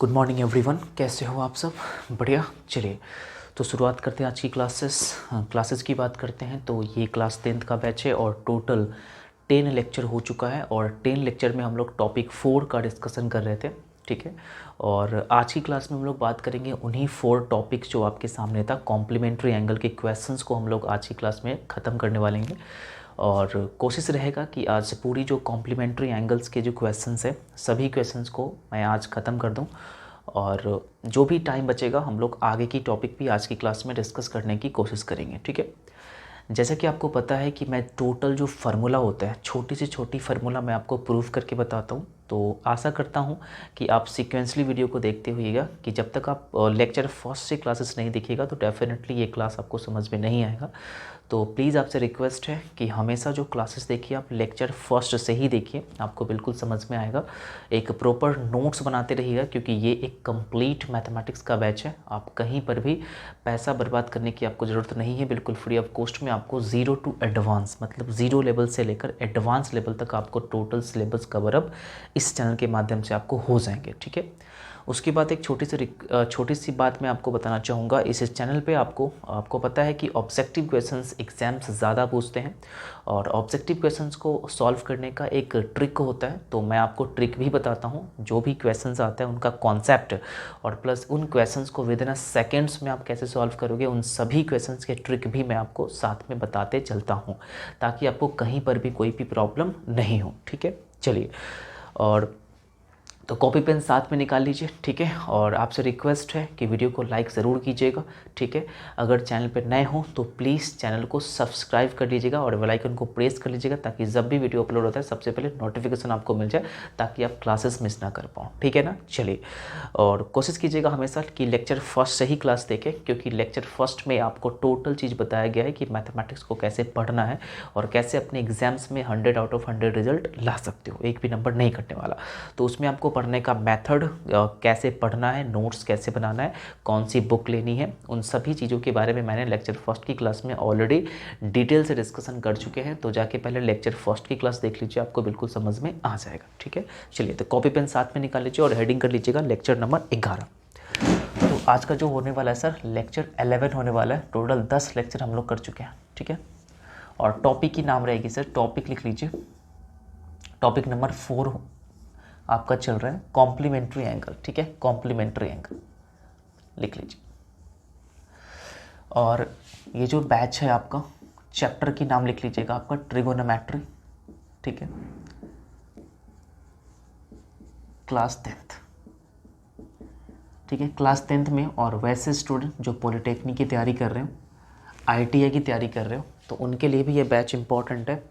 Good morning everyone, कैसे हो आप सब? बढ़िया। चलिए तो शुरुआत करते हैं आज की क्लासेस की बात करते हैं। तो ये क्लास 10th का बैच है और टोटल 10 लेक्चर हो चुका है और 10 लेक्चर में हम लोग टॉपिक 4 का डिस्कशन कर रहे थे। ठीक है, और आज की क्लास में हम लोग बात करेंगे उन्हीं 4 टॉपिक्स जो आपके सामने था। कॉम्प्लीमेंट्री एंगल के क्वेश्चंस को हम लोग आज की क्लास में ख़त्म करने वाले हैं और कोशिश रहेगा कि आज पूरी जो कॉम्प्लीमेंट्री एंगल्स के जो क्वेश्चंस हैं सभी क्वेश्चंस को मैं आज ख़त्म कर दूं और जो भी टाइम बचेगा हम लोग आगे की टॉपिक भी आज की क्लास में डिस्कस करने की कोशिश करेंगे। ठीक है, जैसा कि आपको पता है कि मैं टोटल जो फार्मूला होता है छोटी से छोटी फार्मूला मैं आपको प्रूव करके बताता हूँ। तो आशा करता हूँ कि आप सीक्वेंसली वीडियो को देखते हुएगा कि जब तक आप लेक्चर फर्स्ट से क्लासेस नहीं देखिएगा तो डेफिनेटली ये क्लास आपको समझ में नहीं आएगा। तो प्लीज़ आपसे रिक्वेस्ट है कि हमेशा जो क्लासेस देखिए आप लेक्चर फर्स्ट से ही देखिए, आपको बिल्कुल समझ में आएगा। एक प्रॉपर नोट्स बनाते रहिएगा क्योंकि ये एक कंप्लीट मैथमेटिक्स का बैच है। आप कहीं पर भी पैसा बर्बाद करने की आपको ज़रूरत नहीं है, बिल्कुल फ्री ऑफ कॉस्ट में आपको 0 to एडवांस मतलब 0 लेवल से लेकर एडवांस लेवल तक आपको टोटल सिलेबस कवर अप इस चैनल के माध्यम से आपको हो जाएंगे। ठीक है, उसके बाद एक छोटी सी बात मैं आपको बताना चाहूँगा। इस चैनल पे आपको पता है कि ऑब्जेक्टिव क्वेश्चंस एग्जाम्स ज़्यादा पूछते हैं और ऑब्जेक्टिव क्वेश्चंस को सॉल्व करने का एक ट्रिक होता है। तो मैं आपको ट्रिक भी बताता हूँ, जो भी क्वेश्चंस आते हैं उनका कॉन्सेप्ट और प्लस उन क्वेश्चंस को विद इन सेकेंड्स में आप कैसे सॉल्व करोगे, उन सभी क्वेश्चंस के ट्रिक भी मैं आपको साथ में बताते चलता हूँ ताकि आपको कहीं पर भी कोई भी प्रॉब्लम नहीं हो। ठीक है, चलिए, और तो कॉपी पेन साथ में निकाल लीजिए। ठीक है, और आपसे रिक्वेस्ट है कि वीडियो को लाइक ज़रूर कीजिएगा। ठीक है, अगर चैनल पर नए हो तो प्लीज़ चैनल को सब्सक्राइब कर लीजिएगा और बेल आइकन को प्रेस कर लीजिएगा ताकि जब भी वीडियो अपलोड होता है सबसे पहले नोटिफिकेशन आपको मिल जाए ताकि आप क्लासेस मिस ना कर पाओ। ठीक है ना, चलिए, और कोशिश कीजिएगा हमेशा कि लेक्चर फर्स्ट से ही क्लास देखें क्योंकि लेक्चर फर्स्ट में आपको टोटल चीज़ बताया गया है कि मैथमेटिक्स को कैसे पढ़ना है और कैसे अपने एग्जाम्स में 100 out of 100 रिजल्ट ला सकते हो, एक भी नंबर नहीं कटने वाला। तो उसमें आपको पढ़ने का मेथड कैसे पढ़ना है, नोट्स कैसे बनाना है, कौन सी बुक लेनी है, उन सभी चीज़ों के बारे में मैंने लेक्चर फर्स्ट की क्लास में ऑलरेडी डिटेल से डिस्कशन कर चुके हैं। तो जाके पहले लेक्चर फर्स्ट की क्लास देख लीजिए, आपको बिल्कुल समझ में आ जाएगा। ठीक है, चलिए, तो कॉपी पेन साथ में निकाल लीजिए और हेडिंग कर लीजिएगा लेक्चर नंबर 11। तो आज का जो होने वाला है सर लेक्चर 11 होने वाला है। टोटल 10 लेक्चर हम लोग कर चुके हैं। ठीक है, और टॉपिक की नाम रहेगी सर, टॉपिक लिख लीजिए, टॉपिक नंबर 4 आपका चल रहा है कॉम्प्लीमेंट्री एंगल। ठीक है, कॉम्प्लीमेंट्री एंगल लिख लीजिए। और ये जो बैच है आपका, चैप्टर की नाम लिख लीजिएगा आपका ट्रिगोनोमेट्री। ठीक है, क्लास 10th। ठीक है, क्लास 10th में, और वैसे स्टूडेंट जो पॉलिटेक्निक की तैयारी कर रहे हो, ITI की तैयारी कर रहे हो, तो उनके लिए भी ये बैच इंपॉर्टेंट है।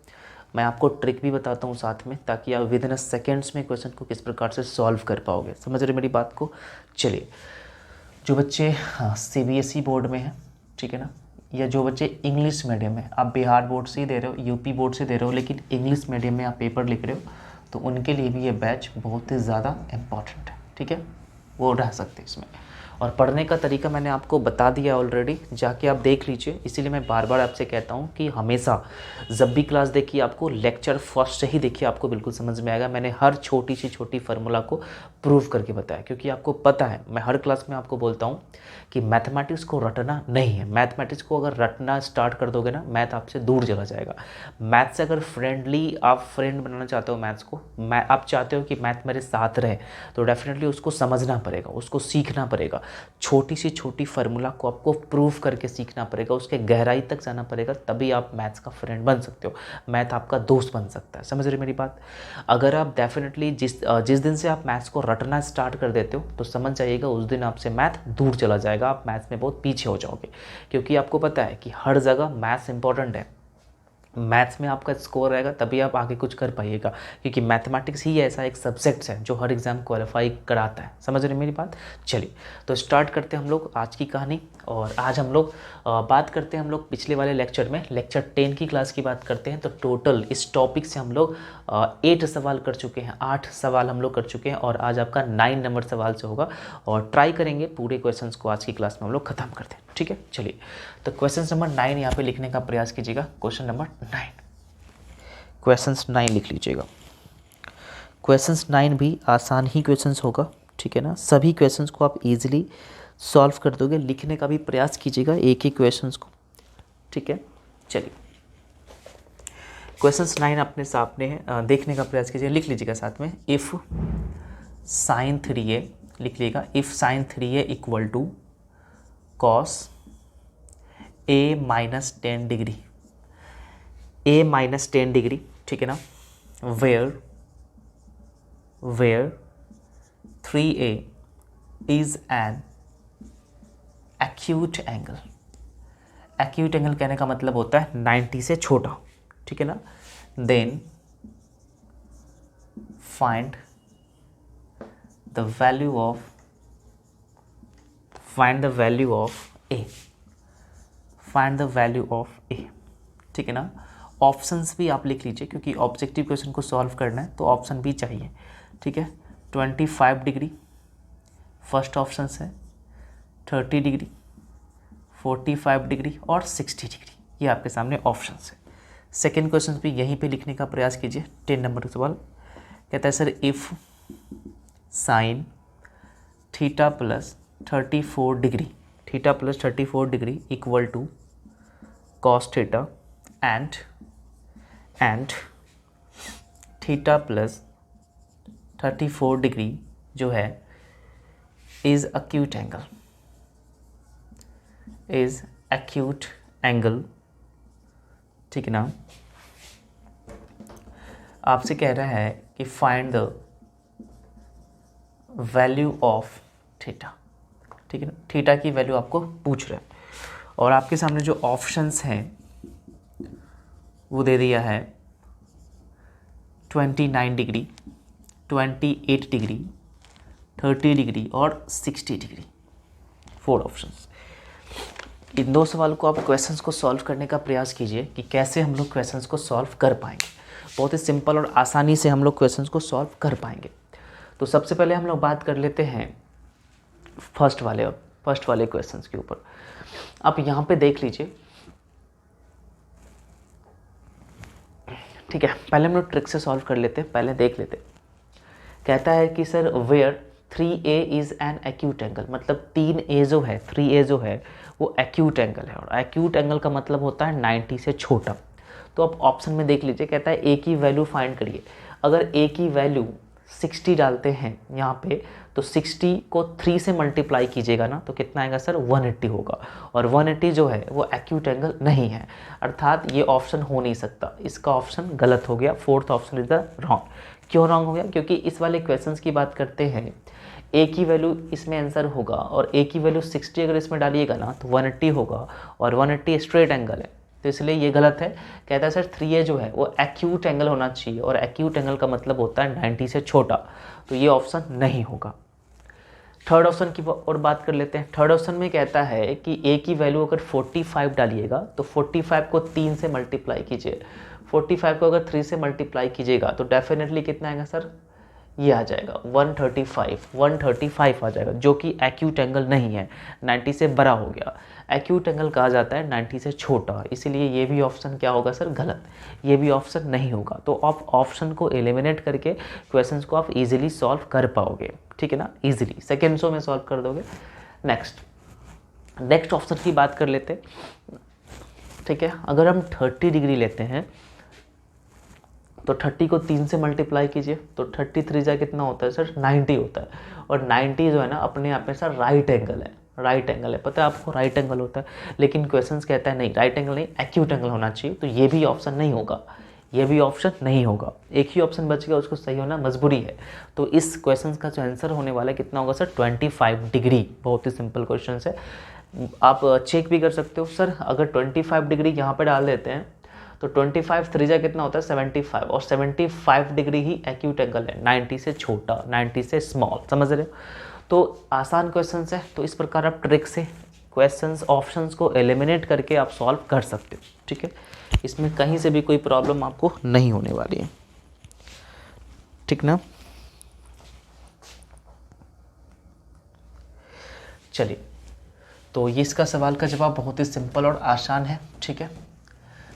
मैं आपको ट्रिक भी बताता हूँ साथ में ताकि आप विद इन सेकेंड्स में क्वेश्चन को किस प्रकार से सॉल्व कर पाओगे। समझ रहे मेरी बात को? चलिए, जो बच्चे CBSE बोर्ड में हैं, ठीक है ना, या जो बच्चे इंग्लिश मीडियम में, आप बिहार बोर्ड से ही दे रहे हो, यूपी बोर्ड से दे रहे हो लेकिन इंग्लिश मीडियम में आप पेपर लिख रहे हो, तो उनके लिए भी ये बैच बहुत ही ज़्यादा इम्पॉर्टेंट है। ठीक है, वो रह सकते हैं इसमें। और पढ़ने का तरीका मैंने आपको बता दिया ऑलरेडी, जाके आप देख लीजिए। इसीलिए मैं बार बार आपसे कहता हूँ कि हमेशा जब भी क्लास देखिए आपको लेक्चर फर्स्ट से ही देखिए, आपको बिल्कुल समझ में आएगा। मैंने हर छोटी सी छोटी फार्मूला को प्रूव करके बताया क्योंकि आपको पता है, मैं हर क्लास में आपको बोलता हूँ कि मैथमेटिक्स को रटना नहीं है। मैथमेटिक्स को अगर रटना स्टार्ट कर दोगे ना, मैथ आपसे दूर चला जाएगा। मैथ से अगर फ्रेंडली आप फ्रेंड बनाना चाहते हो मैथ्स को, आप चाहते हो कि मैथ मेरे साथ रहे, तो डेफिनेटली उसको समझना पड़ेगा, उसको सीखना पड़ेगा। छोटी सी छोटी फार्मूला को आपको प्रूव करके सीखना पड़ेगा, उसके गहराई तक जाना पड़ेगा, तभी आप मैथ्स का फ्रेंड बन सकते हो, मैथ आपका दोस्त बन सकता है। समझ रहे मेरी बात? अगर आप डेफिनेटली जिस दिन से आप मैथ्स को रटना स्टार्ट कर देते हो तो समझ जाइएगा उस दिन आपसे मैथ दूर चला जाएगा, आप मैथ्स में बहुत पीछे हो जाओगे। क्योंकि आपको पता है कि हर जगह मैथ्स इंपॉर्टेंट है, मैथ्स में आपका स्कोर रहेगा तभी आप आगे कुछ कर पाइएगा, क्योंकि मैथमेटिक्स ही ऐसा एक सब्जेक्ट है जो हर एग्ज़ाम क्वालिफाई कराता है। समझ रहे मेरी बात? चलिए, तो स्टार्ट करते हैं हम लोग आज की कहानी। और आज हम लोग बात करते हैं, हम लोग पिछले वाले लेक्चर में लेक्चर 10 की क्लास की बात करते हैं। तो टोटल इस टॉपिक से हम लोग 8 सवाल कर चुके हैं, 8 सवाल हम लोग कर चुके हैं और आज आपका 9 नंबर सवाल से होगा और ट्राई करेंगे पूरे क्वेश्चंस को आज की क्लास में हम लोग ख़त्म करते हैं। ठीक है, चलिए, तो क्वेश्चन नंबर 9 यहाँ पे लिखने का प्रयास कीजिएगा। क्वेश्चन नंबर 9, क्वेश्चन 9 लिख लीजिएगा। क्वेश्चन 9 भी आसान ही क्वेश्चन होगा। ठीक है ना। सभी क्वेश्चंस को आप इजीली सॉल्व कर दोगे, लिखने का भी प्रयास कीजिएगा एक ही क्वेश्चंस को, ठीक है। चलिए क्वेश्चंस 9 अपने सामने है, देखने का प्रयास कीजिए, लिख लीजिएगा साथ में। इफ़ साइन 3a, लिख लीजिएगा, if sine 3a equal to cos a minus 10 degree, a minus 10 degree, ठीक है ना। Where 3a is an acute angle. Acute angle कहने का मतलब होता है 90 से छोटा, ठीक है ना। Then find the value of A, find the value of A, ठीक है ना। ऑप्शंस भी आप लिख लीजिए क्योंकि ऑब्जेक्टिव क्वेश्चन को सॉल्व करना है तो ऑप्शन भी चाहिए, ठीक है। 25 डिग्री फर्स्ट ऑप्शन है, 30 डिग्री, 45 डिग्री और 60 डिग्री, ये आपके सामने ऑप्शंस है। सेकेंड क्वेश्चन भी यहीं पे लिखने का प्रयास कीजिए। 10 नंबर का सवाल कहता है sir if sine theta plus 34 degree, theta plus 34 degree equal to cos theta and theta plus 34 degree जो है इज़ एक्यूट एंगल, ठीक है ना। आपसे कह रहा है कि find the value of theta, ठीक है ना। थीटा की वैल्यू आपको पूछ रहा है और आपके सामने जो ऑप्शंस हैं वो दे दिया है 29 डिग्री, 28 डिग्री, 30 डिग्री और 60 डिग्री, 4 ऑप्शंस। इन 2 सवाल को आप क्वेश्चंस को सॉल्व करने का प्रयास कीजिए कि कैसे हम लोग क्वेश्चंस को सॉल्व कर पाएंगे। बहुत ही सिंपल और आसानी से हम लोग क्वेश्चंस को सॉल्व कर पाएंगे। तो सबसे पहले हम लोग बात कर लेते हैं फर्स्ट वाले क्वेश्चंस के ऊपर। आप यहाँ पे देख लीजिए, ठीक है। पहले हम लोग ट्रिक से सॉल्व कर लेते हैं, पहले देख लेते हैं। कहता है कि sir where 3a is an acute angle, मतलब 3a जो है, 3a जो है वो एक्यूट एंगल है और एक्यूट एंगल का मतलब होता है 90 से छोटा। तो आप ऑप्शन में देख लीजिए, कहता है a की वैल्यू फाइंड करिए। अगर a की वैल्यू 60 डालते हैं यहाँ पे तो 60 को 3 से मल्टीप्लाई कीजिएगा ना तो कितना आएगा सर 180 होगा, और 180 जो है वो एक्यूट एंगल नहीं है, अर्थात ये ऑप्शन हो नहीं सकता। इसका ऑप्शन गलत हो गया, 4th option is the wrong. क्यों रॉन्ग हो गया? क्योंकि इस वाले क्वेश्चंस की बात करते हैं, ए की वैल्यू इसमें आंसर होगा और ए की वैल्यू 60 अगर इसमें डालिएगा ना तो 180 होगा और 180 स्ट्रेट एंगल है, तो इसलिए ये गलत है। कहता है सर 3a जो है वो एक्यूट एंगल होना चाहिए और एक्यूट एंगल का मतलब होता है 90 से छोटा, तो ये ऑप्शन नहीं होगा। थर्ड ऑप्शन की और बात कर लेते हैं। थर्ड ऑप्शन में कहता है कि a की वैल्यू अगर 45 डालिएगा तो 45 को 3 से मल्टीप्लाई कीजिए, 45 को अगर 3 से मल्टीप्लाई कीजिएगा तो डेफिनेटली कितना आएगा सर, ये आ जाएगा 135 आ जाएगा, जो कि एक्यूट एंगल नहीं है, 90 से बड़ा हो गया। एक्यूट एंगल कहा जाता है 90 से छोटा, इसीलिए ये भी ऑप्शन क्या होगा सर, गलत, ये भी ऑप्शन नहीं होगा। तो आप ऑप्शन को एलिमिनेट करके क्वेश्चंस को आप इजीली सॉल्व कर पाओगे, ठीक है ना, इजीली सेकेंड्सों में सॉल्व कर दोगे। नेक्स्ट ऑप्शन की बात कर लेते हैं, ठीक है। अगर हम 30 डिग्री लेते हैं तो 30 को 3 से मल्टीप्लाई कीजिए तो 33 जा कितना होता है सर, 90 होता है, और 90 जो है ना अपने आप में सर राइट एंगल है, राइट एंगल है, पता है आपको राइट एंगल होता है, लेकिन क्वेश्चंस कहता है नहीं राइट एंगल नहीं, एक्यूट एंगल होना चाहिए, तो ये भी ऑप्शन नहीं होगा, ये भी ऑप्शन नहीं होगा। एक ही ऑप्शन बच गया, उसको सही होना मजबूरी है। तो इस क्वेश्चन का जो आंसर होने वाला है कितना होगा सर, 25 डिग्री। बहुत ही सिंपल क्वेश्चन है, आप चेक भी कर सकते हो। सर अगर 25 डिग्री यहाँ पे डाल देते हैं तो 25 3 जा कितना होता है 75, और 75 डिग्री ही एक्यूट एंगल है, 90 से छोटा, 90 से स्मॉल, समझ रहे हो। तो आसान क्वेश्चन है, तो इस प्रकार आप ट्रिक से क्वेश्चंस ऑप्शंस को एलिमिनेट करके आप सॉल्व कर सकते हो, ठीक है। इसमें कहीं से भी कोई प्रॉब्लम आपको नहीं होने वाली है, ठीक ना। चलिए, तो ये इसका सवाल का जवाब बहुत ही सिंपल और आसान है, ठीक है।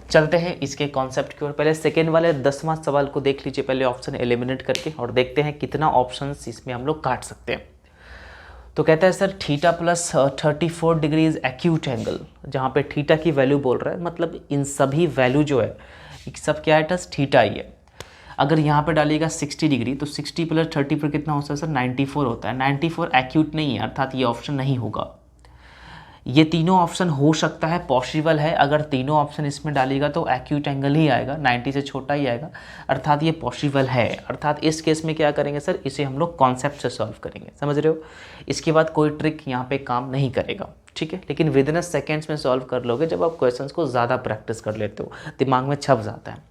चलते हैं इसके कॉन्सेप्ट की ओर। पहले सेकेंड वाले 10वां सवाल को देख लीजिए पहले ऑप्शन एलिमिनेट करके, और देखते हैं कितना ऑप्शंस इसमें हम लोग काट सकते हैं। तो कहता है sir theta plus 34 degree is acute angle, जहाँ पे थीटा की वैल्यू बोल रहा है, मतलब इन सभी वैल्यू जो है सब क्या है, टस थीटा ही है। अगर यहाँ पे डालिएगा 60 डिग्री तो 60 प्लस 30 पर कितना होता है सर, 94 होता है। 94 एक्यूट नहीं है, अर्थात ये ऑप्शन नहीं होगा। ये तीनों ऑप्शन हो सकता है, पॉसिबल है। अगर तीनों ऑप्शन इसमें डालिएगा तो एक्यूट एंगल ही आएगा, 90 से छोटा ही आएगा, अर्थात ये पॉसिबल है। अर्थात इस केस में क्या करेंगे सर, इसे हम लोग कॉन्सेप्ट से सॉल्व करेंगे, समझ रहे हो। इसके बाद कोई ट्रिक यहाँ पे काम नहीं करेगा, ठीक है। लेकिन विद इन सेकेंड्स में सॉल्व कर लोगे जब आप क्वेश्चंस को ज़्यादा प्रैक्टिस कर लेते हो, दिमाग में छप जाता है,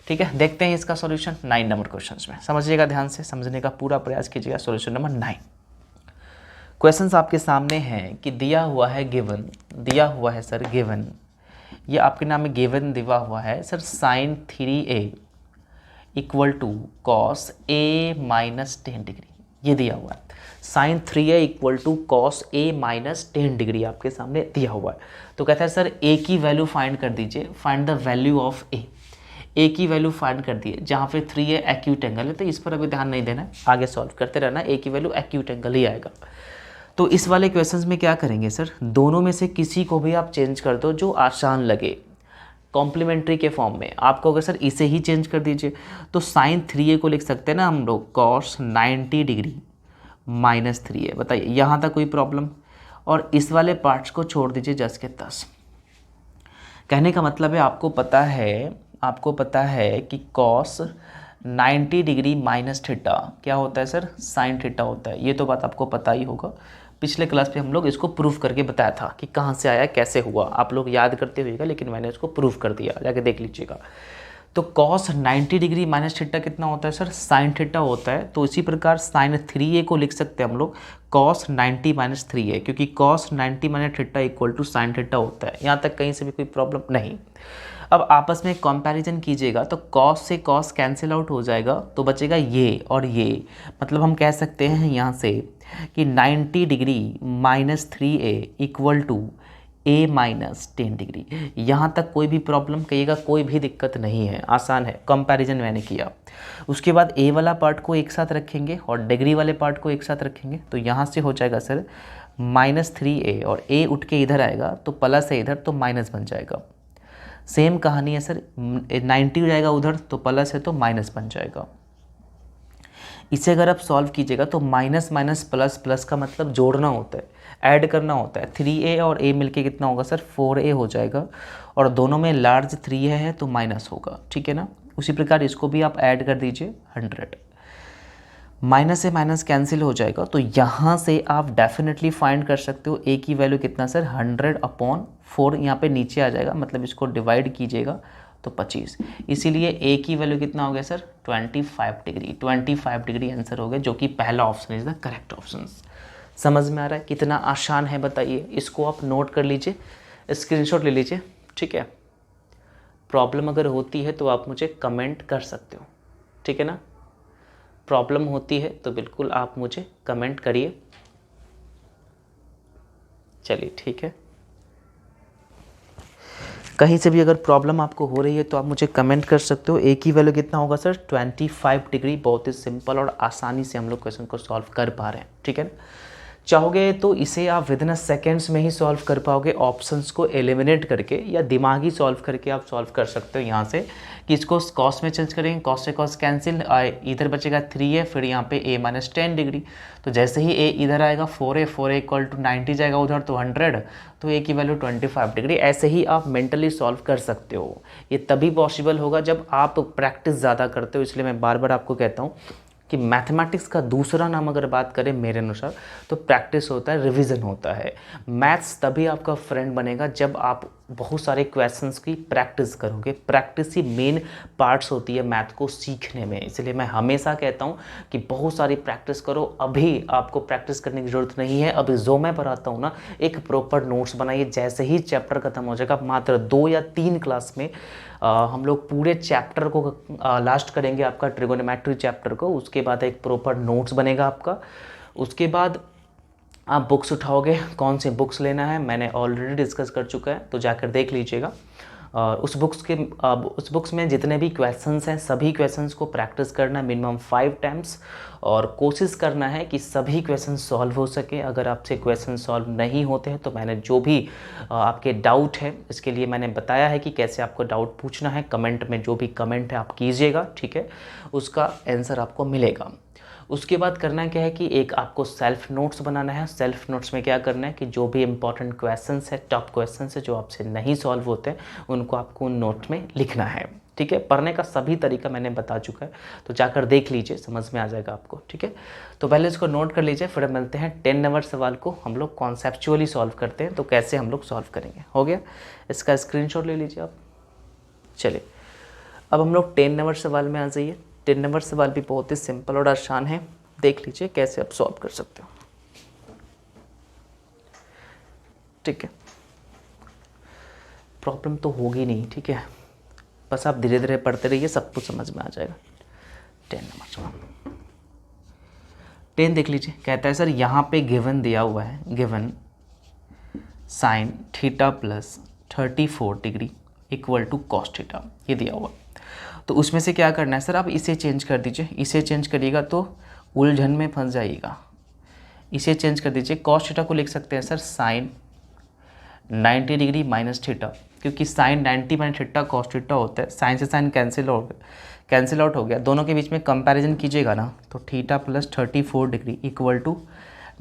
ठीक है। देखते हैं इसका सॉल्यूशन 9 नंबर क्वेश्चंस में। समझिएगा, ध्यान से समझने का पूरा प्रयास कीजिएगा। सॉल्यूशन नंबर 9, क्वेश्चंस आपके सामने हैं कि दिया हुआ है गिवन, दिया हुआ है सर गिवन, ये आपके नाम में गिवन दिया हुआ है sir, sin 3a equal to cos a minus 10 degree, ये दिया हुआ है। sin 3a equal to cos a minus 10 degree आपके सामने दिया हुआ है। तो कहता है सर a की वैल्यू फाइंड कर दीजिए, find the value of a की वैल्यू फाइंड कर दिए, जहाँ पे 3a एक्यूट एंगल है, तो इस पर अभी ध्यान नहीं देना है, आगे सॉल्व करते रहना। a की वैल्यू एक्यूट एंगल ही आएगा। तो इस वाले क्वेश्चंस में क्या करेंगे सर, दोनों में से किसी को भी आप चेंज कर दो जो आसान लगे, कॉम्प्लीमेंट्री के फॉर्म में। आप कहोगे सर इसे ही चेंज कर दीजिए, तो sin 3a को लिख सकते हैं ना हम लोग cos 90 डिग्री माइनस 3a। बताइए यहाँ तक कोई प्रॉब्लम। और इस वाले पार्ट्स को छोड़ दीजिए 10 के 10। कहने का मतलब है आपको पता है कि cos 90 डिग्री माइनस थीटा क्या होता है सर, साइन थीटा होता है। ये तो बात आपको पता ही होगा, पिछले क्लास पे हम लोग इसको प्रूफ करके बताया था कि कहाँ से आया, कैसे हुआ, आप लोग याद करते होइएगा, लेकिन मैंने इसको प्रूफ कर दिया, जाके देख लीजिएगा। तो cos 90 डिग्री माइनस थीटा कितना होता है सर, साइन थीटा होता है। तो इसी प्रकार sin 3a को लिख सकते हैं हम लोग cos 90 माइनस 3a, क्योंकि cos 90 minus theta equal to sine theta होता है। यहाँ तक कहीं से भी कोई प्रॉब्लम नहीं। अब आपस में कंपैरिजन कीजिएगा तो cos से cos कैंसिल आउट हो जाएगा, तो बचेगा ये और ये। मतलब हम कह सकते हैं यहाँ से कि 90 degree minus 3a equal to a minus 10 degree. यहाँ तक कोई भी प्रॉब्लम कहिएगा, कोई भी दिक्कत नहीं है, आसान है। कंपैरिजन मैंने किया, उसके बाद a वाला पार्ट को एक साथ रखेंगे और डिग्री वाले पार्ट को एक साथ रखेंगे, तो यहाँ से हो जाएगा सर माइनस 3a, और a उठ के इधर आएगा तो प्लस है इधर, तो माइनस बन जाएगा। सेम कहानी है सर, 90 हो जाएगा उधर तो प्लस है तो माइनस बन जाएगा। इसे अगर आप सॉल्व कीजिएगा तो माइनस माइनस प्लस, प्लस का मतलब जोड़ना होता है, ऐड करना होता है। 3a और a मिलके कितना होगा सर, 4a हो जाएगा, और दोनों में लार्ज 3 है तो माइनस होगा, ठीक है ना। उसी प्रकार इसको भी आप ऐड कर दीजिए 100, माइनस से माइनस कैंसिल हो जाएगा। तो यहाँ से आप डेफिनेटली फाइंड कर सकते हो a की वैल्यू कितना सर, 100/4, यहाँ पे नीचे आ जाएगा, मतलब इसको डिवाइड कीजिएगा तो 25। इसीलिए a की वैल्यू कितना हो गया सर, 25 डिग्री। 25 डिग्री आंसर हो गया, जो कि पहला option is the correct option. समझ में आ रहा है कितना आसान है, बताइए। इसको आप नोट कर लीजिए, स्क्रीनशॉट ले लीजिए, ठीक है। प्रॉब्लम अगर होती है तो आप मुझे कमेंट कर सकते हो, ठीक है ना। प्रॉब्लम होती है तो बिल्कुल आप मुझे कमेंट करिए। चलिए ठीक है, कहीं से भी अगर प्रॉब्लम आपको हो रही है तो आप मुझे कमेंट कर सकते हो। a की वैल्यू कितना होगा सर, 25 डिग्री। बहुत ही सिंपल और आसानी से हम लोग क्वेश्चन को सॉल्व कर पा रहे हैं, ठीक है ना। चाहोगे तो इसे आप विद इन सेकेंड्स में ही सॉल्व कर पाओगे, ऑप्शंस को एलिमिनेट करके, या दिमागी सॉल्व करके आप सॉल्व कर सकते हो। यहाँ से कि इसको कॉस में चेंज करेंगे, कॉस से कॉस कैंसिल, इधर बचेगा 3a, फिर यहाँ पे a माइनस 10 डिग्री। तो जैसे ही a इधर आएगा 4a इक्वल टू 90 जाएगा उधर तो 100, तो a की वैल्यू 25 डिग्री। ऐसे ही आप मेंटली सॉल्व कर सकते हो। ये तभी पॉसिबल होगा जब आप प्रैक्टिस ज़्यादा करते हो। इसलिए मैं बार बार आपको कहता हूँ कि मैथमेटिक्स का दूसरा नाम अगर बात करें मेरे अनुसार तो प्रैक्टिस होता है, रिवीजन होता है। मैथ्स तभी आपका फ्रेंड बनेगा जब आप बहुत सारे क्वेश्चंस की प्रैक्टिस करोगे। प्रैक्टिस ही मेन पार्ट्स होती है मैथ को सीखने में। इसलिए मैं हमेशा कहता हूँ कि बहुत सारी प्रैक्टिस करो। अभी आपको प्रैक्टिस करने की ज़रूरत नहीं है। अभी जो मैं पढ़ाता हूँ ना, एक प्रॉपर नोट्स बनाइए। जैसे ही चैप्टर खत्म हो जाएगा, मात्र 2 या 3 क्लास में हम लोग पूरे चैप्टर को लास्ट करेंगे, आपका ट्रिगोनोमेट्री चैप्टर को। उसके बाद एक प्रॉपर नोट्स बनेगा आपका। उसके बाद आप बुक्स उठाओगे, कौन से बुक्स लेना है मैंने ऑलरेडी डिस्कस कर चुका है, तो जाकर देख लीजिएगा। और उस बुक्स में जितने भी क्वेश्चंस हैं सभी क्वेश्चंस को प्रैक्टिस करना मिनिमम 5 टाइम्स और कोशिश करना है कि सभी क्वेश्चन सॉल्व हो सके। अगर आपसे क्वेश्चन सॉल्व नहीं होते हैं तो मैंने जो भी आपके डाउट है इसके लिए मैंने बताया है कि कैसे आपको डाउट पूछना है। कमेंट में जो भी कमेंट है आप कीजिएगा, ठीक है, उसका आंसर आपको मिलेगा। उसके बाद करना क्या है कि एक आपको सेल्फ नोट्स बनाना है। सेल्फ नोट्स में क्या करना है कि जो भी इंपॉर्टेंट क्वेश्चंस है, टफ क्वेश्चंस है जो आपसे नहीं सॉल्व होते उनको आपको उन नोट में लिखना है, ठीक है। पढ़ने का सभी तरीका मैंने बता चुका है, तो जाकर देख लीजिए, समझ में आ जाएगा आपको, ठीक है। तो पहले इसको नोट कर लीजिए, फिर मिलते हैं 10 नंबर सवाल को हम लोग कॉन्सेप्चुअली सॉल्व करते हैं। तो कैसे हम लोग सॉल्व करेंगे, हो गया, इसका स्क्रीनशॉट ले लीजिए आप। चलिए अब हम लोग 10 नंबर सवाल में आ जाइए। 10 नंबर सवाल भी बहुत ही सिंपल और आसान है, देख लीजिए कैसे आप सॉल्व कर सकते हो, ठीक है। प्रॉब्लम तो होगी नहीं, ठीक है, बस आप धीरे धीरे पढ़ते रहिए, सब कुछ समझ में आ जाएगा। 10 नंबर सवाल 10 देख लीजिए, कहता है सर यहाँ पे गिवन दिया हुआ है, given sine theta plus 34 degree equal to cos theta, ये दिया हुआ। तो उसमें से क्या करना है सर, आप इसे चेंज कर दीजिए। इसे चेंज करिएगा तो उलझन में फंस जाइएगा। इसे चेंज कर दीजिए, कॉस थीटा को लिख सकते हैं sir sine 90 degree minus theta, क्योंकि sine 90 minus theta cos theta होता है। साइन से साइन कैंसिल आउट हो गया, दोनों के बीच में कंपैरिजन कीजिएगा ना तो theta plus 34 degree equal to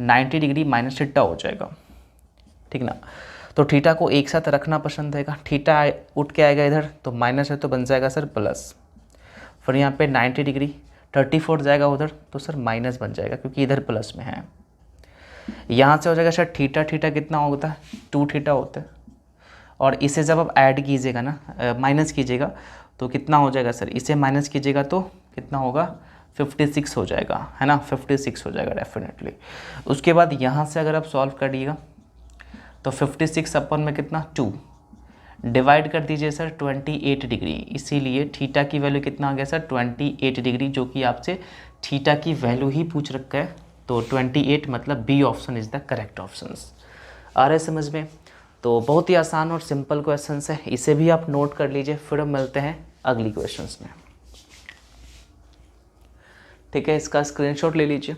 90 degree minus theta हो जाएगा, ठीक ना। तो थीटा को एक साथ रखना पसंद रहेगा, थीटा उठ के आएगा इधर तो माइनस है तो बन जाएगा सर प्लस, फिर यहाँ पे 90 डिग्री 34 जाएगा उधर तो सर माइनस बन जाएगा क्योंकि इधर प्लस में है। यहाँ से हो जाएगा सर थीटा कितना होता है 2 थीटा होता है, और इसे जब आप ऐड कीजिएगा ना माइनस कीजिएगा तो कितना हो जाएगा सर, इसे माइनस कीजिएगा तो कितना होगा 56 हो जाएगा, है ना, 56 हो जाएगा डेफिनेटली। उसके बाद यहाँ से अगर आप सॉल्व करिएगा तो 56 अपन में कितना 2 डिवाइड कर दीजिए सर 28 डिग्री, इसीलिए थीटा की वैल्यू कितना आ गया सर 28 डिग्री, जो कि आपसे थीटा की वैल्यू ही पूछ रखा है। तो 28 मतलब B option is the correct option. आ रहा है समझ में। तो बहुत ही आसान और सिंपल क्वेश्चन है, इसे भी आप नोट कर लीजिए। फिर हम मिलते हैं अगली क्वेश्चंस में, ठीक है। इसका स्क्रीनशॉट ले लीजिए,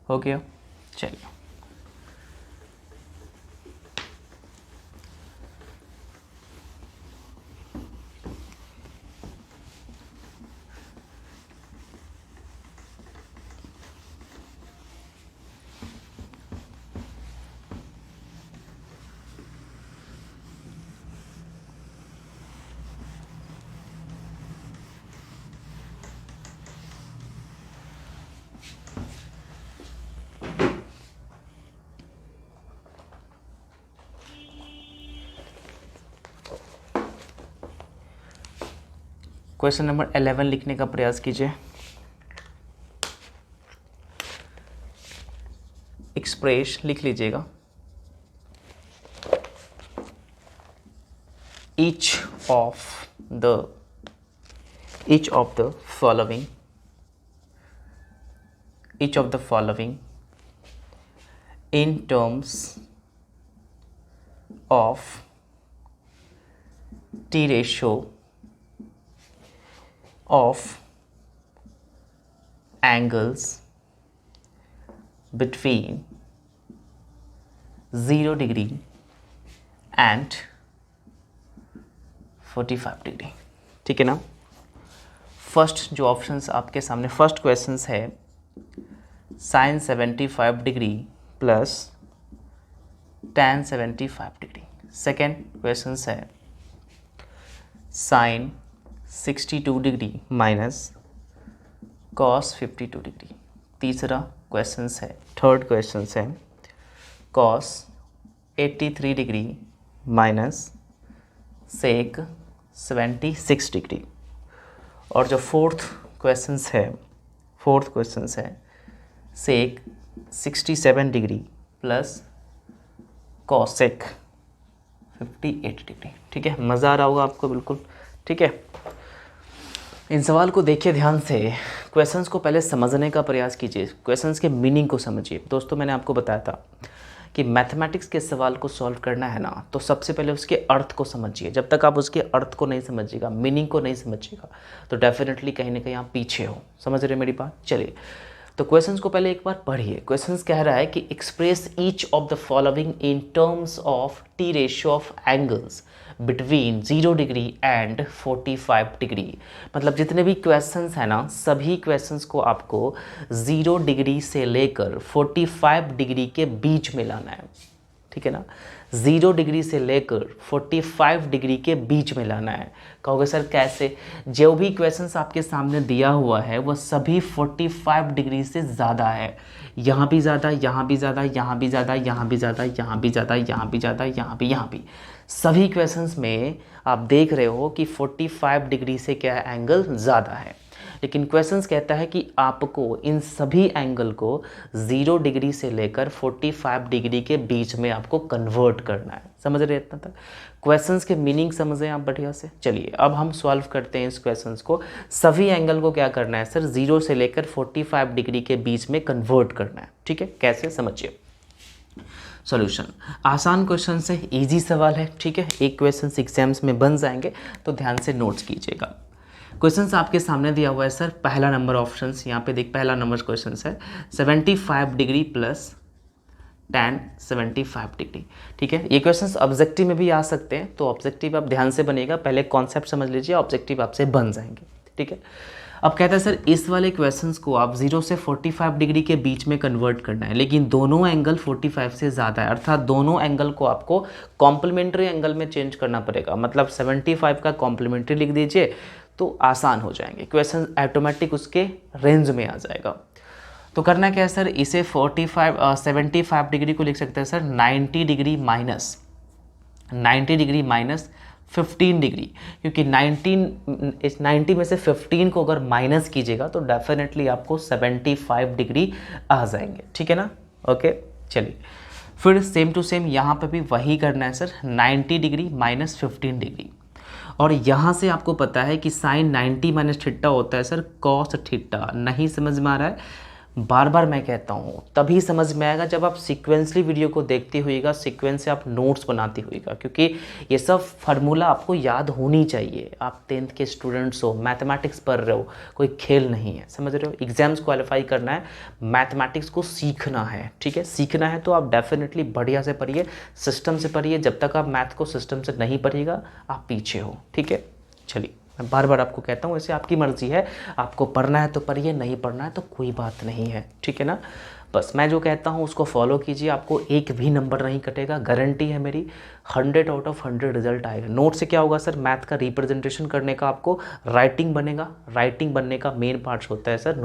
हो गया। चलिए क्वेश्चन नंबर 11 लिखने का प्रयास कीजिए। एक्सप्रेस लिख लीजिएगा। each of the following in terms of t ratio of angles between 0 degree and 45 degree, ठीक है ना। फर्स्ट जो ऑप्शंस आपके सामने, फर्स्ट क्वेश्चंस है sine 75 degree plus tan 75 degree. Second questions है sine 62 degree minus cos 52 degree. तीसरा questions है, थर्ड क्वेश्चंस है cos 83 degree minus sec 76 degree. और जो फोर्थ क्वेश्चंस है sec 67 degree plus cosec 58 degree, ठीक है। मज़ा आ रहा होगा आपको बिल्कुल, ठीक है। इन सवाल को देखिए ध्यान से, क्वेश्चंस को पहले समझने का प्रयास कीजिए, क्वेश्चंस के मीनिंग को समझिए। दोस्तों मैंने आपको बताया था कि मैथमेटिक्स के सवाल को सॉल्व करना है ना, तो सबसे पहले उसके अर्थ को समझिए। जब तक आप उसके अर्थ को नहीं समझिएगा, मीनिंग को नहीं समझिएगा, तो डेफिनेटली कहीं ना कहीं आप पीछे हो। समझ रहे मेरी बात? चलिए, तो क्वेश्चंस को पहले एक बार पढ़िए। क्वेश्चंस कह रहा है कि express each of the following in terms of T ratio of angles between 0 degree and 45 degree. मतलब जितने भी क्वेश्चंस हैं ना, सभी क्वेश्चंस को आपको 0 डिग्री से लेकर 45 डिग्री के बीच में लाना है। ठीक है ना? 0 डिग्री से लेकर 45 डिग्री के बीच में लाना है। कहोगे सर कैसे? जो भी क्वेश्चंस आपके सामने दिया हुआ है वह सभी 45 डिग्री से ज़्यादा है। यहाँ भी ज़्यादा, यहाँ भी ज़्यादा, यहाँ भी ज़्यादा, यहाँ भी ज़्यादा, यहाँ भी ज़्यादा, यहाँ भी ज़्यादा, यहाँ भी। सभी क्वेश्चंस में आप देख रहे हो कि 45 डिग्री से क्या एंगल ज़्यादा है। लेकिन क्वेश्चंस कहता है कि आपको इन सभी एंगल को 0 डिग्री से लेकर 45 डिग्री के बीच में आपको कन्वर्ट करना है। समझ रहे इतना तक? क्वेश्चंस के मीनिंग समझें आप बढ़िया से। चलिए अब हम सॉल्व करते हैं इस क्वेश्चंस को। सभी एंगल को क्या करना है सर? 0 से लेकर 45 डिग्री के बीच में कन्वर्ट करना है। ठीक है, कैसे समझिए। सॉल्यूशन आसान क्वेश्चन से, इजी सवाल है। ठीक है, एक क्वेश्चन एग्जाम्स में बन जाएंगे, तो ध्यान से नोट्स कीजिएगा। क्वेश्चंस आपके सामने दिया हुआ है सर, पहला नंबर ऑप्शंस यहाँ पे देख, पहला नंबर क्वेश्चन है 75 डिग्री प्लस tan 75 डिग्री। ठीक है, ये क्वेश्चंस ऑब्जेक्टिव में भी आ सकते हैं, तो ऑब्जेक्टिव आप ध्यान से बनेगा, पहले कॉन्सेप्ट समझ लीजिए, ऑब्जेक्टिव आपसे बन जाएंगे। ठीक है, अब कहता है सर इस वाले क्वेश्चंस को आप 0 से 45 डिग्री के बीच में कन्वर्ट करना है, लेकिन दोनों एंगल 45 से ज़्यादा है, अर्थात दोनों एंगल को आपको कॉम्प्लीमेंट्री एंगल में चेंज करना पड़ेगा। मतलब 75 का कॉम्प्लीमेंट्री लिख दीजिए तो आसान हो जाएंगे, क्वेश्चन ऑटोमेटिक उसके रेंज में आ जाएगा। तो करना क्या है सर, इसे 75 डिग्री को लिख सकते हैं सर 90 डिग्री माइनस 15 डिग्री, क्योंकि 90 में से 15 को अगर माइनस कीजिएगा तो डेफिनेटली आपको 75 डिग्री आ जाएंगे। ठीक है ना? ओके, चलिए फिर सेम टू सेम यहाँ पे भी वही करना है सर, 90 डिग्री माइनस 15 डिग्री। और यहाँ से आपको पता है कि साइन 90 माइनस थीटा होता है सर कॉस थीटा। नहीं समझ में आ रहा है? बार बार मैं कहता हूँ, तभी समझ में आएगा जब आप सीक्वेंसली वीडियो को देखते होइएगा, सीक्वेंस से आप नोट्स बनाते होइएगा, क्योंकि ये सब फार्मूला आपको याद होनी चाहिए। आप 10th के स्टूडेंट्स हो, मैथमेटिक्स पढ़ रहे हो, कोई खेल नहीं है। समझ रहे हो? एग्जाम्स क्वालिफाई करना है, मैथमेटिक्स को सीखना है। ठीक है, सीखना है तो आप डेफिनेटली बढ़िया से पढ़िए, सिस्टम से पढ़िए। जब तक आप मैथ को सिस्टम से नहीं पढ़िएगा आप पीछे हो। ठीक है, चलिए मैं बार बार आपको कहता हूँ, ऐसे आपकी मर्जी है, आपको पढ़ना है तो पढ़िए, नहीं पढ़ना है तो कोई बात नहीं है। ठीक है ना? बस मैं जो कहता हूँ उसको फॉलो कीजिए, आपको एक भी नंबर नहीं कटेगा, गारंटी है मेरी। 100 आउट ऑफ 100 रिजल्ट आएगा। नोट से क्या होगा सर, मैथ का रिप्रेजेंटेशन करने का आपको राइटिंग बनेगा। राइटिंग बनने का मेन पार्ट होता है सर